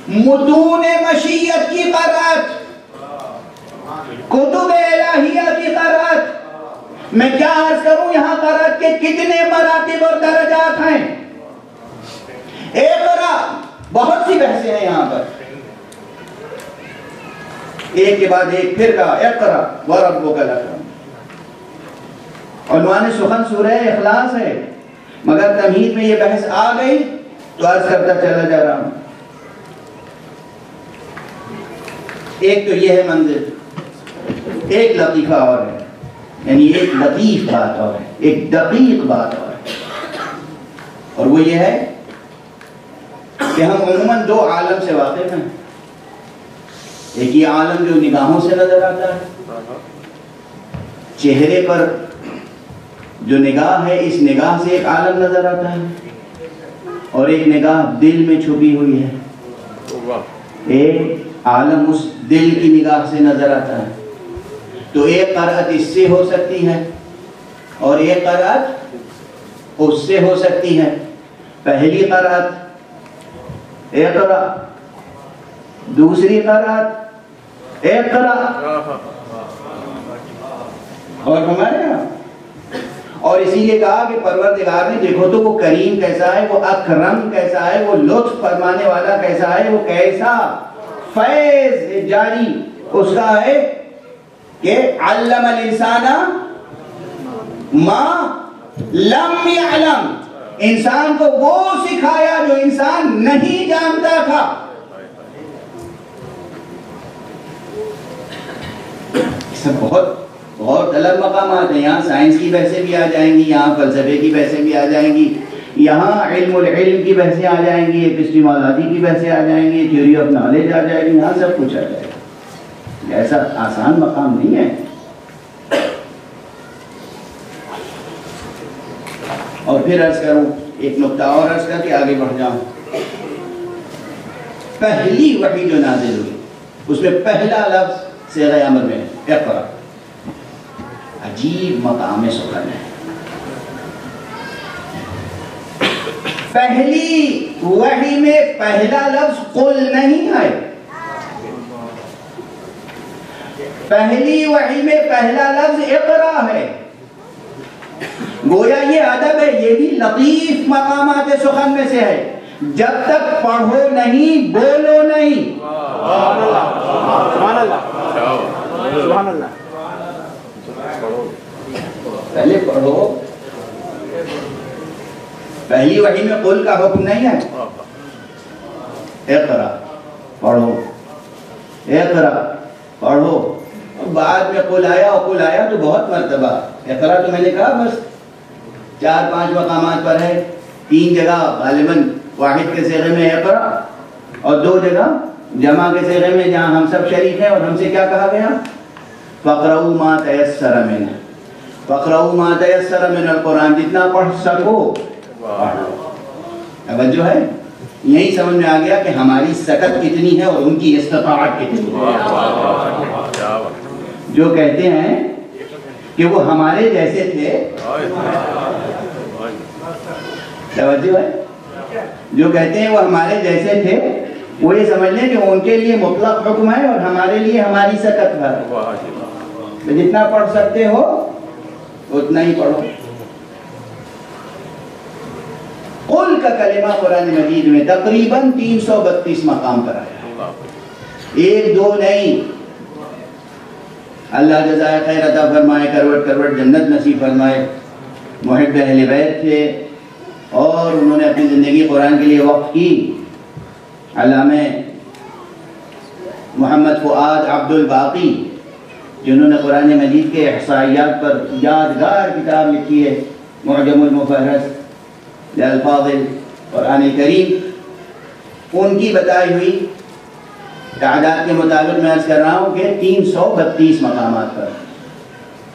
متون مشیت کی قرات، کتب الہیہ کی قرات۔ میں کیا عرض کروں یہاں قرات کے کتنے مراتب اور درجات ہیں۔ اقرا، بہت سی بحثیں ہیں یہاں پر، ایک کے بعد ایک پھر کہا اقرا وربک الاکرم۔ عنوان سخن سورہ اخلاص ہے، مگر تمہید میں یہ بحث آ گئی تو عرض کرتا چلا جا رہا ہوں۔ ایک تو یہ ہے منزل، ایک لطیفہ اور ہے، یعنی ایک لطیف بات اور ہے، ایک دقیق بات اور ہے، اور وہ یہ ہے کہ ہم عموماً دو عالم سے واقف ہیں۔ ایک یہ عالم جو نگاہوں سے نظر آتا ہے، چہرے پر جو نگاہ ہے اس نگاہ سے ایک عالم نظر آتا ہے، اور ایک نگاہ دل میں چھپی ہوئی ہے، ایک عالم اس دل کی نگاہ سے نظر آتا ہے۔ تو ایک قرأت اس سے ہو سکتی ہے اور ایک قرأت اس سے ہو سکتی ہے۔ پہلی قرأت اقرا، دوسری قرأت اقرا، اور ہمارے یہاں اور اسی لیے کہا کہ پروردگار نے دیکھو تو وہ کریم کیسا ہے، وہ اکرم کیسا ہے، وہ لطف فرمانے والا کیسا ہے، وہ کیسا فیض جاری اس کا ہے کہ علم الانسان ما لم يعلم، انسان کو وہ سکھایا جو انسان نہیں جانتا تھا۔ سب بہت غور طلب مقامات ہیں، یہاں سائنس کی بحثیں بھی آ جائیں گی، یہاں فلسفے کی بحثیں بھی آ جائیں گی، یہاں علم العلم کی بحثیں آ جائیں گی، اپسٹیمولوجی کی بحثیں آ جائیں گی، تھیوری آف نالج آ جائے گی، یہاں سب کچھ آ جائے گا۔ ایسا آسان مقام نہیں ہے۔ اور پھر عرض کروں ایک نقطہ اور عرض کر کے آگے بڑھ جاؤں۔ پہلی وحی جو نازل ہوئی اس میں پہلا لفظ صیغہ امر میں ہے اقرا، عجیب مقام سخن ہے۔ پہلی وحی میں پہلا لفظ قل نہیں ہے، پہلی وحی میں پہلا لفظ اقرا ہے۔ گویا یہ ادب ہے، یہ بھی لطیف مقامات سخن میں سے ہے۔ جب تک پڑھو نہیں بولو نہیں۔ سبحان اللہ، سبحان اللہ۔ پہلے پڑھو، پہلی وحی میں قل کا حکم نہیں ہے، اقرا پڑھو، اقرا پڑھو۔ بعد میں قل آیا، اور قل آیا تو بہت مرتبہ، اقرا تو میں نے کہا بس 4-5 مقامات پر ہے، 3 جگہ غالباً واحد کے صیغے میں اقرا، اور 2 جگہ جمع کے صیغے میں جہاں ہم سب شریک ہیں، اور ہم سے کیا کہا گیا؟ فَقْرَؤُوا مَا تَيَسَّرَ مِنْهُ، فَقْرَؤُوا مَا تَيَسَّرَ مِنَ الْقُرْآنِ، جتنا پڑھ سکو پڑھ لو۔ توجہ ہے، یہی سمجھ میں آ گیا کہ ہماری سکت کتنی ہے اور ان کی استطاعت کتنی ہے۔ جو کہتے ہیں کہ وہ ہمارے جیسے تھے، توجہ ہے، جو کہتے ہیں وہ ہمارے جیسے تھے، وہ یہ سمجھ لیں کہ ان کے لیے مطلق حکم ہے اور ہمارے لیے ہماری سکت ہے۔ جتنا پڑھ سکتے ہو اتنا ہی پڑھو۔ قل کا کلمہ قرآن مجید میں تقریباً 332 مقام پر آیا ہے، 1-2 نہیں۔ اللہ جزائے خیر عطا فرمائے، کروٹ کروٹ جنت نصیب فرمائے۔ محب اہل بیت تھے اور انہوں نے اپنی زندگی قرآن کے لیے وقف کی۔ علامہ محمد فؤاد عبد الباقی جنہوں نے قرآن مجید کے احصائیات پر یادگار کتاب لکھی ہے، معجم المفہرس للفاظ القرآن کریم، ان کی بتائی ہوئی تعداد کے مطابق میں عرض کر رہا ہوں کہ 332 مقامات پر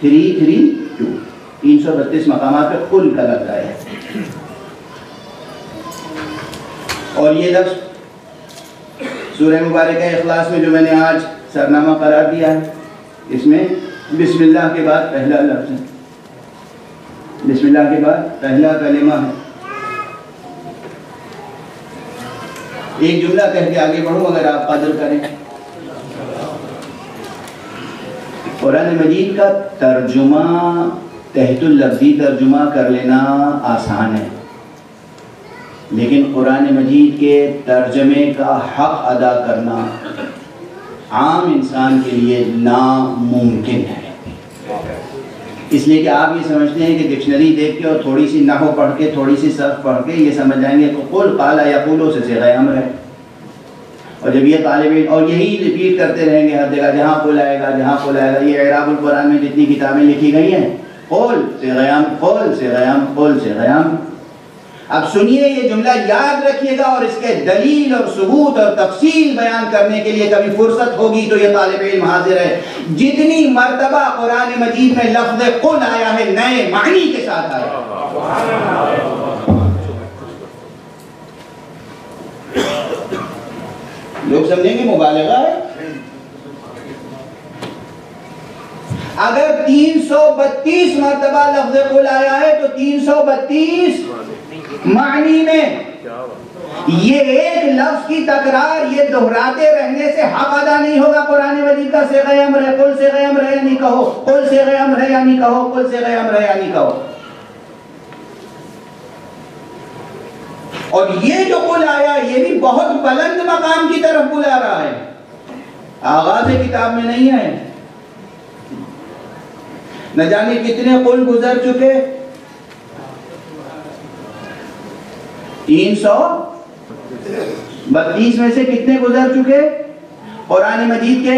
332 مقامات پر کل کا لفظ آیا ہے۔ اور یہ لفظ سورہ مبارکہ اخلاص میں جو میں نے آج سرنامہ قرار دیا ہے، اس میں بسم اللہ کے بعد پہلا لفظ ہے، بسم اللہ کے بعد پہلا کلمہ ہے۔ ایک جملہ کہہ کے آگے بڑھوں اگر آپ قدر کریں۔ قرآن مجید کا ترجمہ تحت اللفظی ترجمہ کر لینا آسان ہے، لیکن قرآن مجید کے ترجمے کا حق ادا کرنا عام انسان کے لیے ناممکن ہے۔ اس لیے کہ آپ یہ سمجھتے ہیں کہ ڈکشنری دیکھ کے اور تھوڑی سی نحو پڑھ کے تھوڑی سی صرف پڑھ کے یہ سمجھ جائیں گے کہ قل قال یقولو سے صیغہ امر ہے، اور جب یہ طالب علم اور یہی ریپیٹ کرتے رہیں گے ہر جگہ، جہاں قل آئے گا جہاں قل آئے گا، یہ اعراب القرآن میں جتنی کتابیں لکھی گئی ہیں قل صیغہ امر قل صیغہ امر قل صیغہ امر۔ اب سنیے یہ جملہ، یاد رکھیے گا، اور اس کے دلیل اور ثبوت اور تفصیل بیان کرنے کے لیے کبھی فرصت ہوگی تو یہ طالب علم حاضر ہے۔ جتنی مرتبہ قرآن مجید میں لفظ قل آیا ہے نئے معنی کے ساتھ آیا ہے۔ لوگ سمجھیں گے مبالغہ ہے۔ اگر 332 مرتبہ لفظ قل آیا ہے تو 332 معنی میں، یہ ایک لفظ کی تکرار، یہ دہراتے رہنے سے حق ادا نہیں ہوگا قرآن مجید کا۔ صیغہ امر ہے، قل صیغہ امر ہے یعنی کہو، قل صیغہ امر ہے یعنی کہو، قل صیغہ امر ہے یعنی کہو۔ اور یہ جو قل آیا یہ بھی بہت بلند مقام کی طرف بلا رہا ہے، آغاز کتاب میں نہیں ہے۔ نہ جانے کتنے قل گزر چکے، 332 میں سے کتنے گزر چکے؟ قرآن مجید کے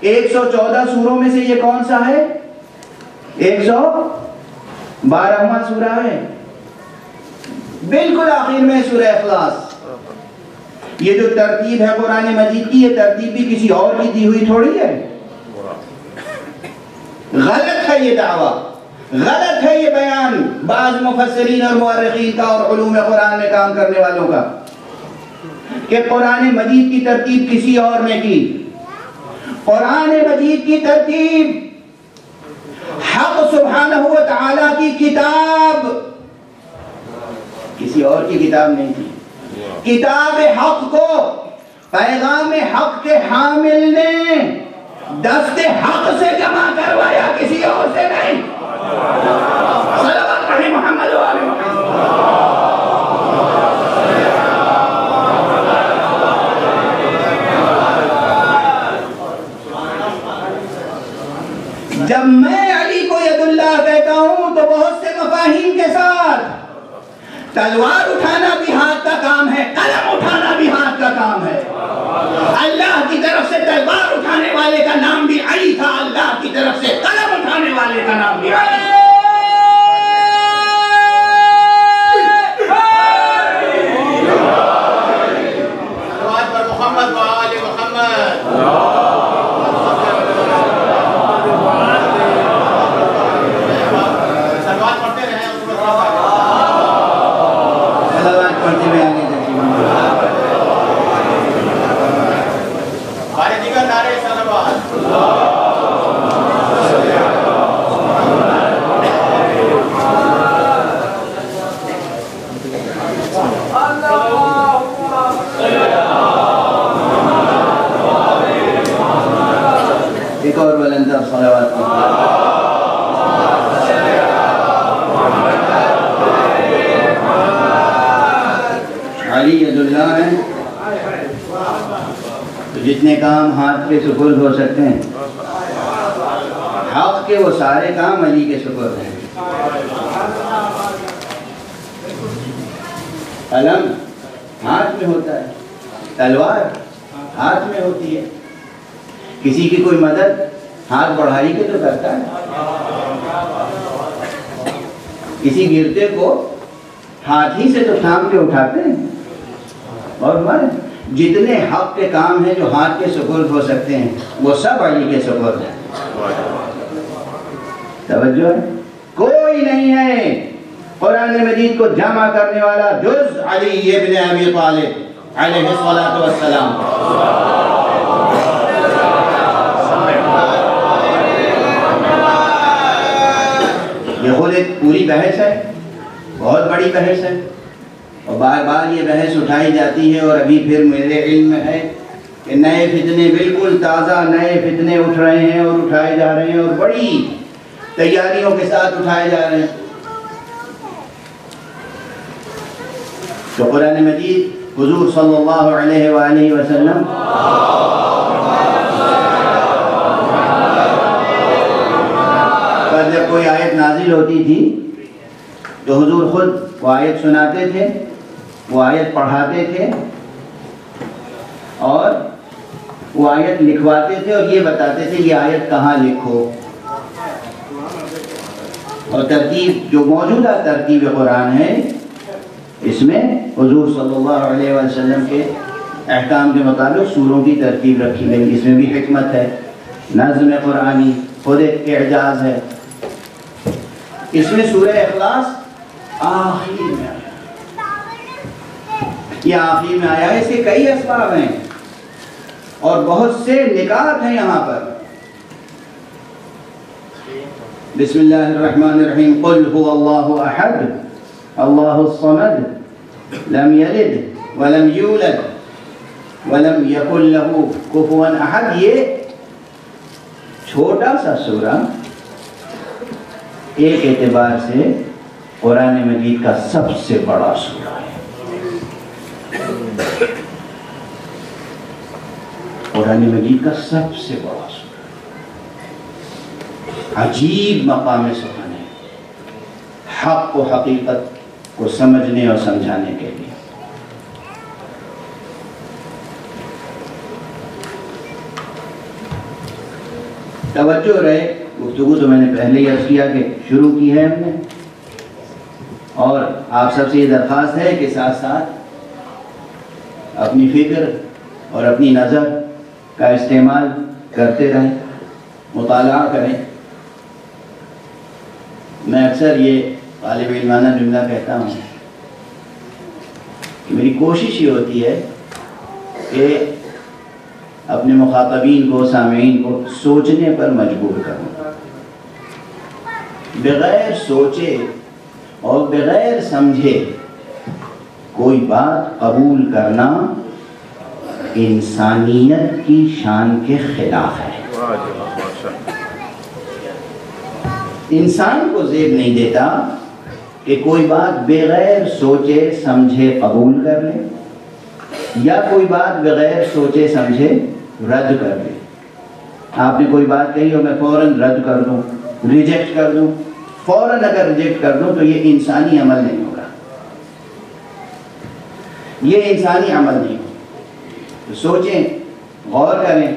114 سوروں میں سے یہ کون سا ہے؟ 112واں سورہ ہے، بالکل آخر میں سورہ اخلاص۔ یہ جو ترتیب ہے قرآن مجید کی، یہ ترتیب بھی کسی اور کی دی ہوئی تھوڑی ہے۔ غلط ہے یہ دعویٰ، غلط ہے یہ بیان بعض مفسرین اور مورخین کا اور علوم قرآن میں کام کرنے والوں کا کہ قرآن مجید کی ترتیب کسی اور نے کی۔ قرآن مجید کی ترتیب حق سبحانہ و تعالی کی کتاب، کسی اور کی کتاب نہیں تھی۔ کتاب حق کو پیغام حق کے حامل نے دست حق سے جمع کروایا، کسی اور سے نہیں۔ صلوات رہی محمد و آل محمد۔ جب میں علی کو ید اللہ کہتا ہوں تو بہت سے مفاہیم کے ساتھ، تلوار اٹھانا بھی ہاتھ کا کام ہے، قلم اٹھانا بھی ہاتھ کا کام ہے۔ اللہ کی طرف سے تلوار اٹھانے والے کا نام بھی علی تھا، اللہ کی طرف سے قلم اٹھانے والے کا نام بھی علی تھا۔ صلوات پر محمد و آل محمد۔ صلوات پڑھتے رہیں، صلوات پڑھتے ہوئے آگے چلتے ہیں۔ ہمارے دیگر نعرے صلوات۔ ایک اور بلندر صلوات۔ علی ید اللہ ہے تو جتنے کام ہاتھ کے سپرد ہو سکتے ہیں، حق کے وہ سارے کام علی کے سپرد ہیں۔ قلم ہاتھ میں ہوتا ہے، تلوار ہاتھ میں ہوتی ہے، کسی کی کوئی مدد ہاتھ بڑھائی کے تو کرتا ہے، کسی گرتے کو ہاتھ ہی سے تو تھام کے اٹھاتے ہیں، اور ہمارے جتنے حق کے کام ہیں جو ہاتھ کے سپرد ہو سکتے ہیں وہ سب علی کے سپرد ہیں۔ توجہ ہے، کوئی نہیں ہے قرآن مجید کو جمع کرنے والا جز علی ابن ابی طالب علیہ الصلوۃ والسلام۔ یہ خود ایک پوری بحث ہے، بہت بڑی بحث ہے، اور بار بار یہ بحث اٹھائی جاتی ہے، اور ابھی پھر میرے علم میں ہے کہ نئے فتنے، بالکل تازہ نئے فتنے اٹھ رہے ہیں اور اٹھائے جا رہے ہیں، اور بڑی تیاریوں کے ساتھ اٹھائے جا رہے ہیں۔ تو قرآن مجید حضور صلی اللہ علیہ وآلہ وسلم پر جب کوئی آیت نازل ہوتی تھی تو حضور خود وہ آیت سناتے تھے، وہ آیت پڑھاتے تھے، اور وہ آیت لکھواتے تھے، اور یہ بتاتے تھے یہ آیت کہاں لکھو۔ اور ترتیب جو موجودہ ترتیب قرآن ہے، اس میں حضور صلی اللہ علیہ وسلم کے احکام کے مطابق سوروں کی ترتیب رکھی گئی۔ اس میں بھی حکمت ہے، نظم قرآنی خود ایک اعجاز ہے۔ اس میں سورہ اخلاص آخر میں آیا، یہ آخر میں آیا ہے، اس کے کئی اسباب ہیں اور بہت سے نکات ہیں یہاں پر۔ بسم اللہ الرحمن الرحیم، قل هو اللہ احد اللہ الصمد لم یلد ولم یولد ولم یکن له کفوا احد۔ یہ چھوٹا سا سورہ ایک اعتبار سے قرآن مجید کا سب سے بڑا سورہ ہے، قرآن مجید کا سب سے بڑا سورہ، عجیب مقام سخن ہے حق و حقیقت کو سمجھنے اور سمجھانے کے لیے۔ توجہ رہے، گفتگو تو میں نے پہلے ہی عرض کیا کہ شروع کی ہے ہم نے، اور آپ سب سے یہ درخواست ہے کہ ساتھ ساتھ اپنی فکر اور اپنی نظر کا استعمال کرتے رہیں، مطالعہ کریں۔ میں اکثر یہ طالب علمانہ جملہ کہتا ہوں کہ میری کوشش یہ ہوتی ہے کہ اپنے مخاطبین کو، سامعین کو سوچنے پر مجبور کروں۔ بغیر سوچے اور بغیر سمجھے کوئی بات قبول کرنا انسانیت کی شان کے خلاف ہے۔ انسان کو زیب نہیں دیتا کہ کوئی بات بغیر سوچے سمجھے قبول کر لے، یا کوئی بات بغیر سوچے سمجھے رد کر لے۔ آپ نے کوئی بات کہی اور میں فوراً رد کر دوں، ریجیکٹ کر دوں، فوراً اگر ریجیکٹ کر دوں تو یہ انسانی عمل نہیں ہوگا، یہ انسانی عمل نہیں ہوگا۔ تو سوچیں، غور کریں،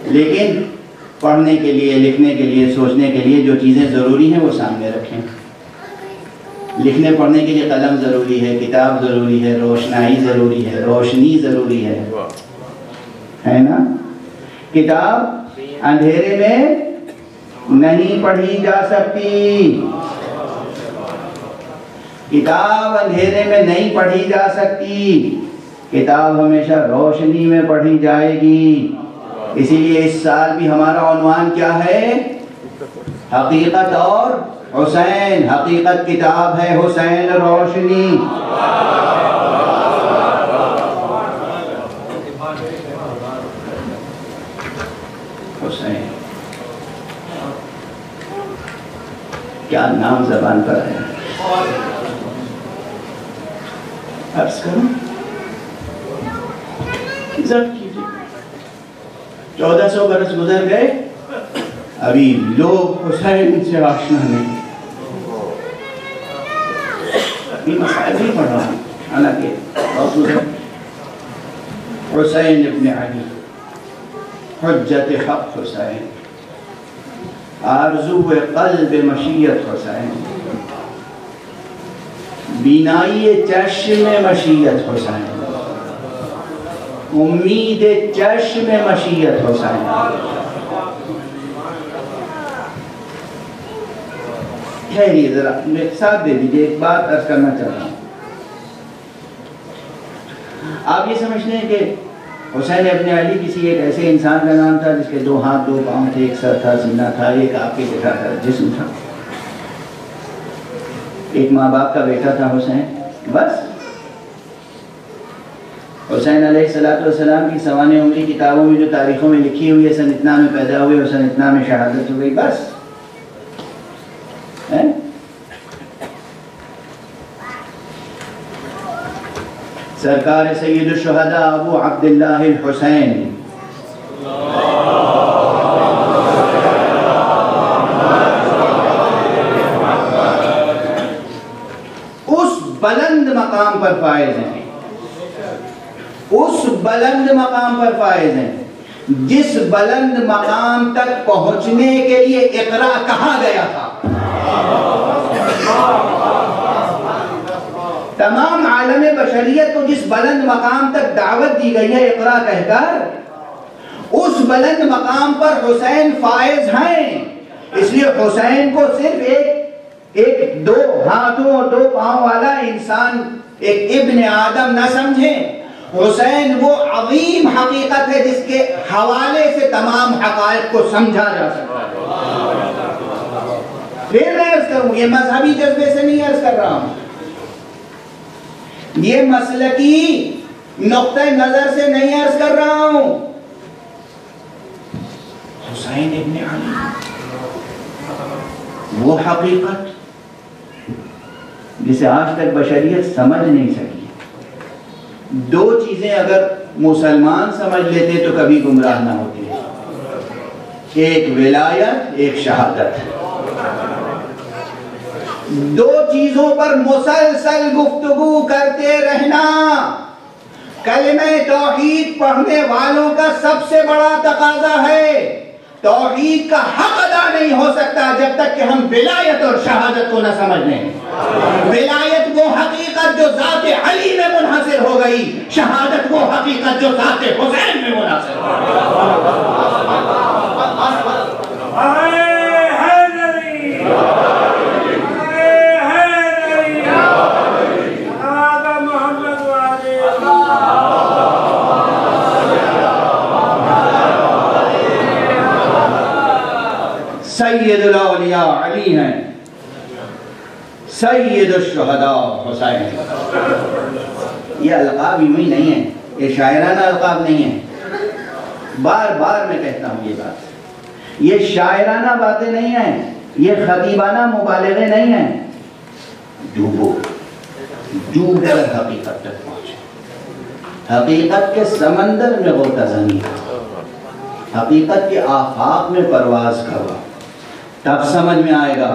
لیکن پڑھنے کے لیے، لکھنے کے لیے، سوچنے کے لیے جو چیزیں ضروری ہیں وہ سامنے رکھیں۔ لکھنے پڑھنے کے لیے قلم ضروری ہے، کتاب ضروری ہے، روشنائی ضروری ہے، روشنی ضروری ہے نا؟ کتاب اندھیرے میں نہیں پڑھی جا سکتی، کتاب اندھیرے میں نہیں پڑھی جا سکتی، کتاب ہمیشہ روشنی میں پڑھی جائے گی۔ اسی لیے اس سال بھی ہمارا عنوان کیا ہے؟ حقیقت اور حسین۔ حقیقت کتاب ہے، حسین روشنی۔ حسین کیا نام زبان پر ہے، عرض کروں، ضبط کیجیے۔ 1400 برس گزر گئے، ابھی لوگ حسین سے آشنا نہیں۔ یہ مسائل نہیں پڑھ رہا ہوں، حالانکہ حسین ابن علی، حجت حق حسین، آرزو قلب مشیت حسین، بینائی چشم مشیت حسین، امید چشم مشیت حسین۔ ٹھہریے ذرا، ساتھ دے دیجیے، ایک بات عرض کرنا چاہتا ہوں۔ آپ یہ سمجھتے ہیں کہ حسین ابن علی کسی ایک ایسے انسان کا نام تھا جس کے 2 ہاتھ 2 پاؤں تھے، ایک سر تھا، سینہ تھا، ایک آپ کے جیسا تھا جسم تھا، ایک ماں باپ کا بیٹا تھا حسین، بس؟ حسین علیہ السلام کی سوانح عمری کتابوں میں جو تاریخوں میں لکھی ہوئی ہے، سن اتنا میں پیدا ہوئے اور سن اتنا میں شہادت ہو گئی، بس؟ سرکار سید الشہداء ابو عبداللہ الحسین اس بلند مقام پر فائز ہیں، اس بلند مقام پر فائز ہیں جس بلند مقام تک پہنچنے کے لیے اقرا کہا گیا تھا۔ تمام عالم بشریت کو جس بلند مقام تک دعوت دی گئی ہے اقرا کہہ کر، اس بلند مقام پر حسین فائز ہیں۔ اس لیے حسین کو صرف ایک 2 ہاتھوں اور 2 پاؤں والا انسان، ایک ابن آدم نہ سمجھیں۔ حسین وہ عظیم حقیقت ہے جس کے حوالے سے تمام حقائق کو سمجھا جا سکتا ہے۔ پھر میں عرض کروں، یہ مذہبی جذبے سے نہیں عرض کر رہا ہوں، یہ مسلکی نقطہ نظر سے نہیں عرض کر رہا ہوں۔ حسین ابن علی وہ حقیقت جسے آج تک بشریت سمجھ نہیں سکی۔ 2 چیزیں اگر مسلمان سمجھ لیتے تو کبھی گمراہ نہ ہوتے، ایک ولایت، ایک شہادت۔ 2 چیزوں پر مسلسل گفتگو کرتے رہنا کلمہ توحید پڑھنے والوں کا سب سے بڑا تقاضا ہے۔ توحید کا حق ادا نہیں ہو سکتا جب تک کہ ہم ولایت اور شہادت کو نہ سمجھ لیں۔ ولایت وہ حقیقت جو ذات علی میں منحصر ہو گئی، شہادت وہ حقیقت جو ذات حسین میں منحصر ہو گئی۔ سید الاولیاء علی ہیں، سید الشہداء حسین۔ یہ القاب یوں ہی نہیں ہیں، یہ شاعرانہ القاب نہیں ہیں، بار بار میں کہتا ہوں یہ بات، یہ شاعرانہ باتیں نہیں ہیں، یہ خطیبانہ مبالغے نہیں ہیں۔ ڈوبو، ڈوب کر حقیقت تک پہنچے، حقیقت کے سمندر میں غوطہ زنی کرو، حقیقت کے آفاق میں پرواز کرو، تب سمجھ میں آئے گا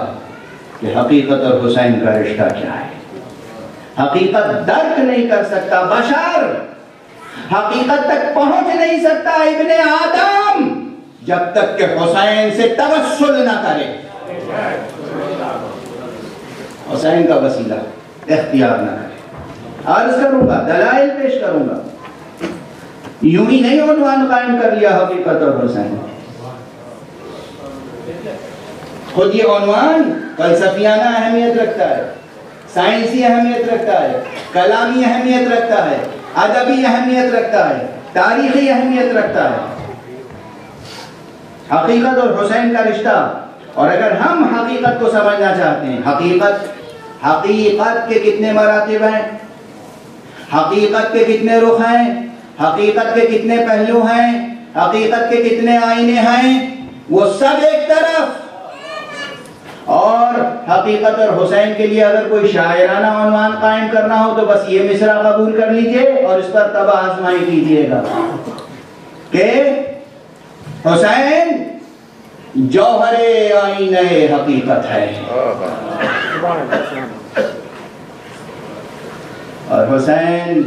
کہ حقیقت اور حسین کا رشتہ کیا ہے۔ حقیقت درک نہیں کر سکتا بشر، حقیقت تک پہنچ نہیں سکتا ابن آدم جب تک کہ حسین سے توسل نہ کرے، حسین کا وسیلہ اختیار نہ کرے۔ عرض کروں گا، دلائل پیش کروں گا، یوں ہی نہیں عنوان قائم کر لیا حقیقت اور حسین۔ خود یہ عنوان فلسفیانہ اہمیت رکھتا ہے، سائنسی اہمیت رکھتا ہے، کلامی اہمیت رکھتا ہے، ادبی اہمیت رکھتا ہے، تاریخی اہمیت رکھتا ہے۔ حقیقت اور حسین کا رشتہ، اور اگر ہم حقیقت کو سمجھنا چاہتے ہیں، حقیقت کے کتنے مراتب ہیں، حقیقت کے کتنے رخ ہیں، حقیقت کے کتنے پہلو ہیں، حقیقت کے کتنے آئینے ہیں، وہ سب ایک طرف، اور حقیقت اور حسین کے لیے اگر کوئی شاعرانہ عنوان قائم کرنا ہو تو بس یہ مصرع قبول کر لیجئے اور اس پر تباہ آزمائی کیجئے گا کہ حسین جوہر آئینہ حقیقت ہے اور حسین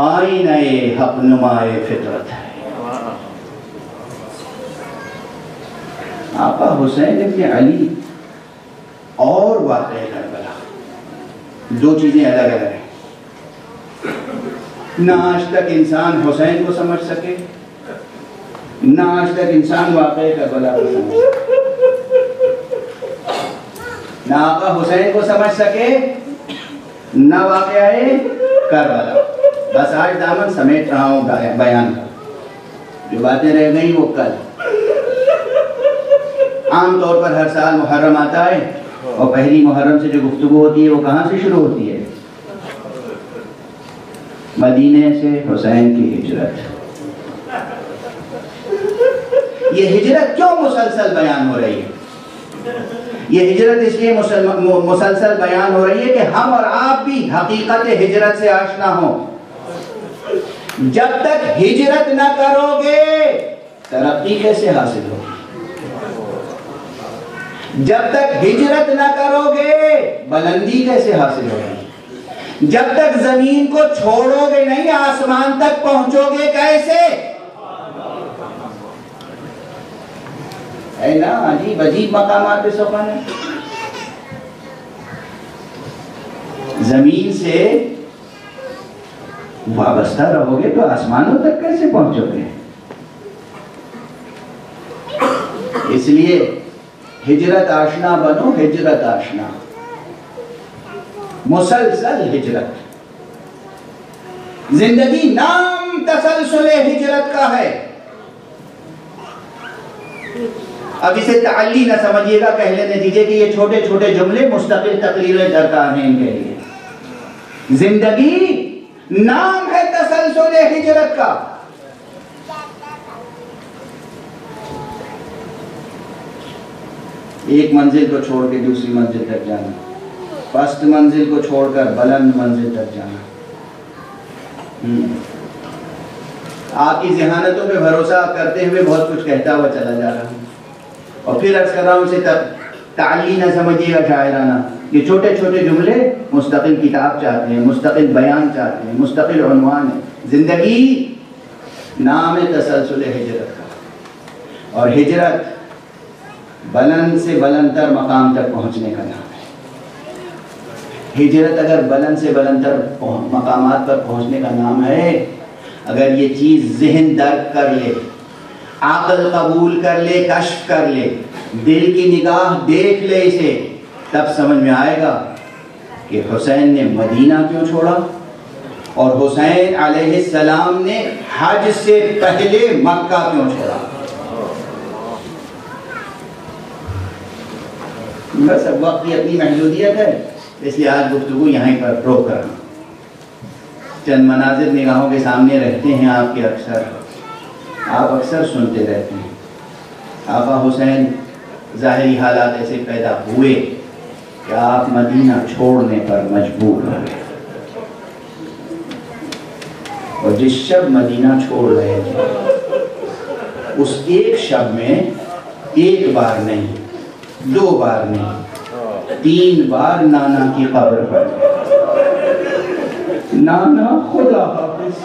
آئینہ حق نمائے فطرت ہے۔ آقا حسین ابن علی اور واقعہ کربلا دو چیزیں الگ الگ ہیں. نہ آج تک انسان حسین کو سمجھ سکے، نہ آج تک انسان واقعہ کربلا کو سمجھ سکے. نہ آقا حسین کو سمجھ سکے، نہ واقعہ کربلا. بس آج دامن سمیٹ رہا ہوں بیان کا. جو باتیں رہ گئی وہ کل. عام طور پر ہر سال محرم آتا ہے اور پہلی محرم سے جو گفتگو ہوتی ہے وہ کہاں سے شروع ہوتی ہے؟ مدینے سے حسین کی ہجرت. یہ ہجرت کیوں مسلسل بیان ہو رہی ہے؟ یہ ہجرت اس لیے مسلسل بیان ہو رہی ہے کہ ہم اور آپ بھی حقیقت ہجرت سے آشنا ہوں. جب تک ہجرت نہ کرو گے ترقی کیسے حاصل ہوگی؟ جب تک ہجرت نہ کرو گے بلندی کیسے حاصل ہوگی؟ جب تک زمین کو چھوڑو گے نہیں آسمان تک پہنچو گے کیسے؟ ہے نا عجیب عجیب مقامات پہ سفر ہے. زمین سے وابستہ رہو گے تو آسمانوں تک کیسے پہنچو گے؟ اس لیے ہجرت آشنا بنو، ہجرت آشنا، مسلسل ہجرت. زندگی نام تسلسل ہجرت کا ہے. اب اسے تعلی نہ سمجھیے گا، کہہ لینے دیجئے کہ یہ چھوٹے چھوٹے جملے مستقل تقریریں درکار ہیں ان کے لیے. زندگی نام ہے تسلسل ہجرت کا. ایک منزل کو چھوڑ کے دوسری منزل تک جانا، پست منزل کو چھوڑ کر بلند منزل تک جانا. آپ کی ذہانتوں پہ بھروسہ کرتے ہوئے بہت کچھ کہتا ہوا چلا جا رہا ہوں، اور پھر عرض کر رہا ہوں اسے تعلی نہ سمجھیے گا شاعرانہ. یہ چھوٹے چھوٹے جملے مستقل کتاب چاہتے ہیں، مستقل بیان چاہتے ہیں، مستقل عنوان ہے. زندگی نام ہے تسلسل ہجرت کا، اور ہجرت بلند سے بلند تر مقام تک پہنچنے کا نام ہے. ہجرت اگر بلند سے بلند تر مقامات پر پہنچنے کا نام ہے، اگر یہ چیز ذہن درک کر لے، عقل قبول کر لے، کشف کر لے، دل کی نگاہ دیکھ لے اسے، تب سمجھ میں آئے گا کہ حسین نے مدینہ کیوں چھوڑا اور حسین علیہ السلام نے حج سے پہلے مکہ کیوں چھوڑا. بس اب وقت کی اپنی محدودیت ہے، اس لیے آج گفتگو یہیں پر روک رہا ہوں. چند مناظر نگاہوں کے سامنے رہتے ہیں آپ کے، آپ اکثر سنتے رہتے ہیں. آقا حسین ظاہری حالات ایسے پیدا ہوئے کہ آپ مدینہ چھوڑنے پر مجبور ہوئے، اور جس شب مدینہ چھوڑ رہے تھے اس ایک شب میں ایک بار نہیں، دو بار نہیں، 3 بار نانا کی قبر پر نانا خدا حافظ،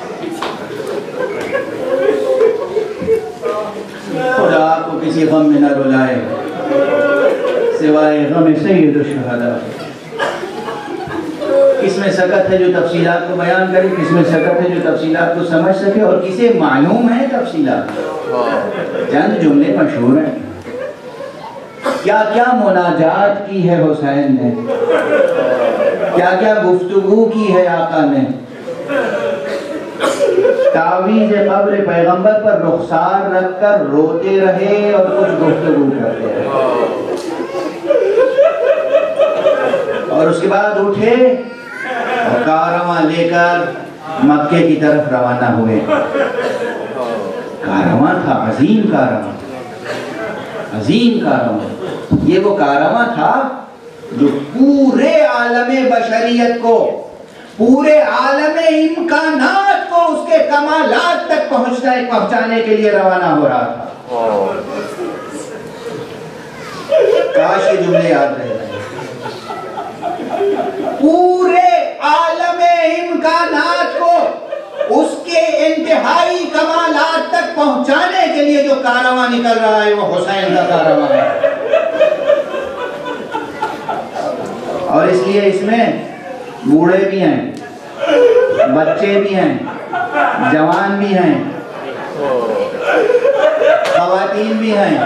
خدا آپ کو کسی غم میں نہ رلائے سوائے غم سید الشہداء. کس میں سکت ہے جو تفصیلات کو بیان کرے، کس میں سکت ہے جو تفصیلات کو سمجھ سکے، اور کسے معلوم ہے تفصیلات. چند جملے مشہور ہیں. کیا کیا مناجات کی ہے حسین نے، کیا کیا گفتگو کی ہے آقا نے. تعویذ قبر پیغمبر پر رخسار رکھ کر روتے رہے اور کچھ گفتگو کرتے رہے، اور اس کے بعد اٹھے اور کارواں لے کر مکے کی طرف روانہ ہوئے. کارواں تھا، عظیم کارواں، عظیم کارواں. یہ وہ کارواں تھا جو پورے عالم بشریت کو، پورے عالم امکانات کو اس کے کمالات تک پہنچانے کے لیے روانہ ہو رہا تھا. کاش یہ جملے یاد رہے. پورے عالم امکانات کو اس کے انتہائی کمالات تک پہنچانے کے لیے جو کارواں نکل رہا ہے وہ حسین کا کارواں ہے. اور اس لیے اس میں بوڑھے بھی ہیں، بچے بھی ہیں، جوان بھی ہیں، خواتین بھی ہیں،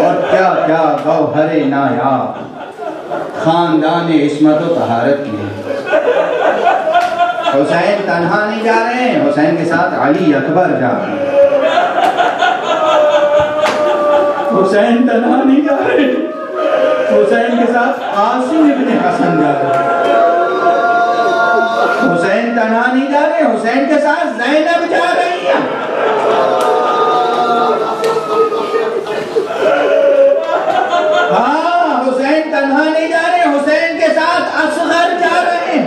اور کیا کیا گوہر نایاب خاندان عصمت و طہارت کی ہے۔ حسین تنہا نہیں جا رہے ہیں، حسین کے ساتھ علی اکبر جا رہے ہیں۔ حسین تنہا نہیں جا رہے ہیں، حسین کے ساتھ قاسم ابن حسن جا رہے ہیں۔ حسین تنہا نہیں جا رہے ہیں، حسین کے ساتھ زینب جا رہی ہیں۔ ہاں، حسین تنہا نہیں جا رہے ہیں، حسین کے ساتھ اصغر جا رہے ہیں۔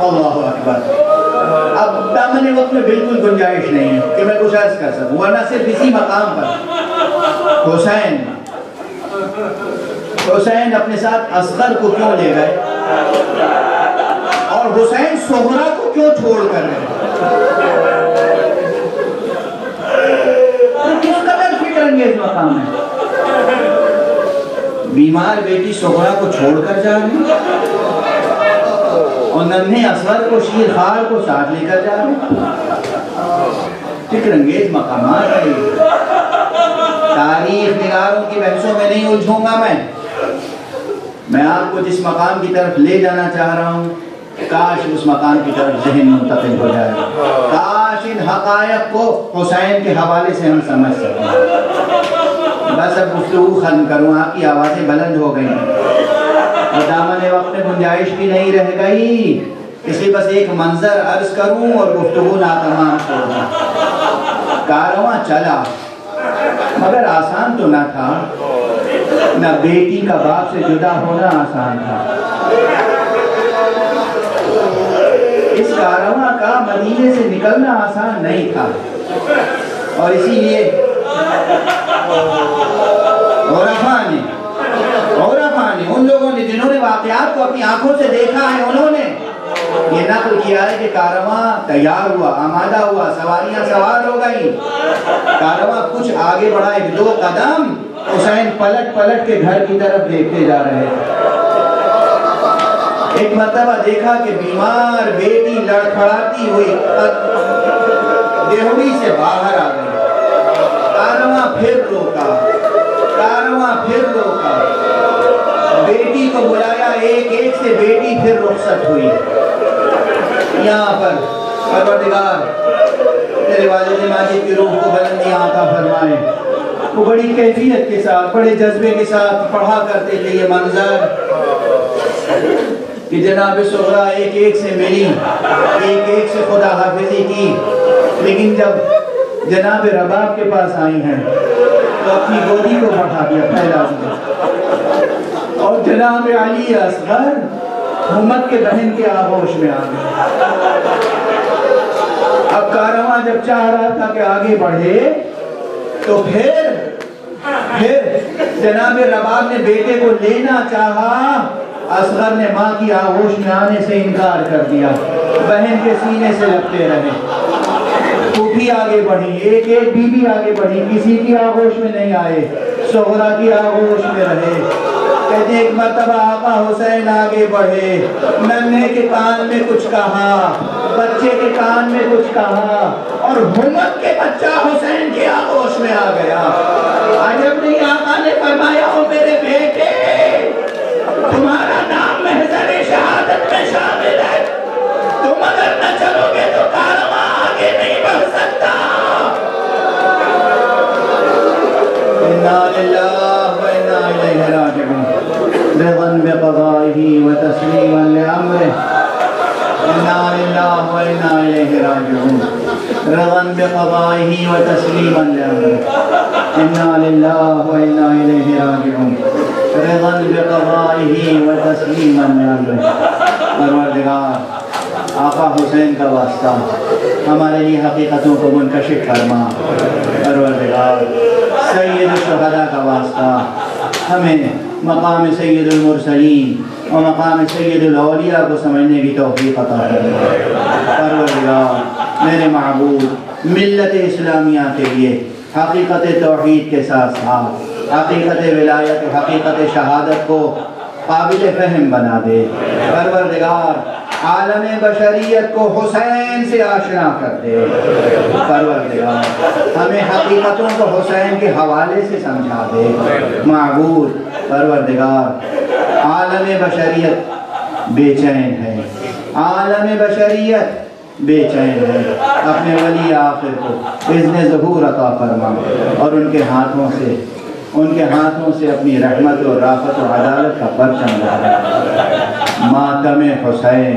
اللہ اکبر۔ اب دامن وقت میں بالکل گنجائش نہیں ہے کہ میں کچھ عرض کر سکوں، ورنہ صرف اسی مقام پر حسین اپنے ساتھ اصغر کو کیوں لے گئے اور حسین صغرا کو کیوں چھوڑ کر رہے کس قدر فکر انگیز مقام ہے۔ بیمار بیٹی صغرا کو چھوڑ کر جا رہی ہے اور ننھے اصغر کو شیر خار کو ساتھ لے کر جا رہے ہیں۔ فکر انگیز مقامات ہے۔ تاریخ نگاروں کی بحثوں میں نہیں الجھوں گا میں آپ کو جس مقام کی طرف لے جانا چاہ رہا ہوں، کاش اس مقام کی طرف ذہن منتقل ہو جائے، کاش ان حقائق کو حسین کے حوالے سے ہم سمجھ سکیں۔ بس اب گفتگو ختم کروں، آپ کی آوازیں بلند ہو گئی ہیں اور دامن وقت میں گنجائش بھی نہیں رہ گئی، اس لیے بس ایک منظر عرض کروں اور گفتگو ناتمام چھوڑ دوں۔ کارواں چلا مگر آسان تو نہ تھا، نہ بیٹی کا باپ سے جدا ہونا آسان تھا۔ اس کارواں کا مدینے سے نکلنا آسان نہیں تھا، اور اسی لیے عرفاء نے ان لوگوں نے جنہوں نے واقعات کو اپنی آنکھوں سے دیکھا ہے، انہوں نے یہ نقل کیا ہے کہ کارواں تیار ہوا، آمادہ ہوا، سواریاں سوار ہو گئی، کارواں کچھ آگے بڑھا، ایک دو قدم، حسین پلٹ پلٹ کے گھر کی طرف دیکھتے جا رہے تھے۔ ایک مرتبہ دیکھا کہ بیمار بیٹی لڑکھڑاتی ہوئی دیہڑی سے باہر آ گئی۔ کارواں پھر روکا، بیٹی کو بلایا، ایک ایک سے بیٹی پھر رخصت ہوئی۔ یہاں پر پروردگار تیرے والد ماجد کی روح کو بلندی عطا فرمائے۔ وہ بڑی کیفیت کے ساتھ، بڑے جذبے کے ساتھ پڑھا کرتے تھے یہ منظر کہ جناب صغرا ایک ایک سے ملی، ایک ایک سے خدا حافظی کی، لیکن جب جناب رباب کے پاس آئی ہیں تو اپنی گودی کو بڑھا دیا، پھیلا دیا، اور جناب علی اصغر امت کے بہن کے آغوش میں آ گئے۔ اب کارواں جب چاہ رہا تھا کہ آگے بڑھے تو پھر جناب رباب نے بیٹے کو لینا چاہا، اصغر نے ماں کی آغوش میں آنے سے انکار کر دیا، بہن کے سینے سے لپٹے رہے۔ پھوپھی آگے بڑھی، ایک ایک بیوی آگے بڑھی، کسی کی آغوش میں نہیں آئے، صغرا کی آغوش میں رہے۔ کہتے ایک مرتبہ آقا حسین آگے بڑھے، ننھے کے کان میں کچھ کہا، بچے کے کان میں کچھ کہا، اور ہمت کے بچہ حسین کی آغوش میں آ گیا۔ عجب نہیں، آقا نے فرمایا، او میرے بیٹے، تمہارا نام محضر شہادت میں شامل ہے، تم اگر نہ چلو گے تو کارواں آگے نہیں بڑھ سکتا۔ انا للہ و انا الیہ راجعون، رضا بقضائہ و تسلیما لامرہ، انا للہ و انا الیہ راجعون، رضا بقضائہ و تسلیما لامرہ، انا للہ و انا الیہ راجعون، رضا بقضائہ و تسلیما لامرہ۔ پروردگار آقا حسین کا واسطہ ہمارے لیے حقیقتوں کو منکشف فرما، پروردگار سید الشہداء کا واسطہ ہمیں مقام سید المرسلین اور مقام سید الاولیاء کو سمجھنے کی توفیق عطا فرما۔ پروردگار میرے معبود، ملت اسلامیہ کے لیے حقیقت توحید کے ساتھ ساتھ حقیقت ولایت و حقیقت شہادت کو قابل فہم بنا دے۔ پروردگار عالم بشریت کو حسین سے آشنا کر دے۔ پروردگار ہمیں حقیقتوں کو حسین کے حوالے سے سمجھا دے۔ معبود پروردگار عالم بشریت بے چین ہے، عالم بشریت بے چین ہے، اپنے ولی آخر کو اذن ظہور عطا فرما اور ان کے ہاتھوں سے اپنی رحمت و رافت و عدالت کا پرچم لہرا۔ ماتم حسین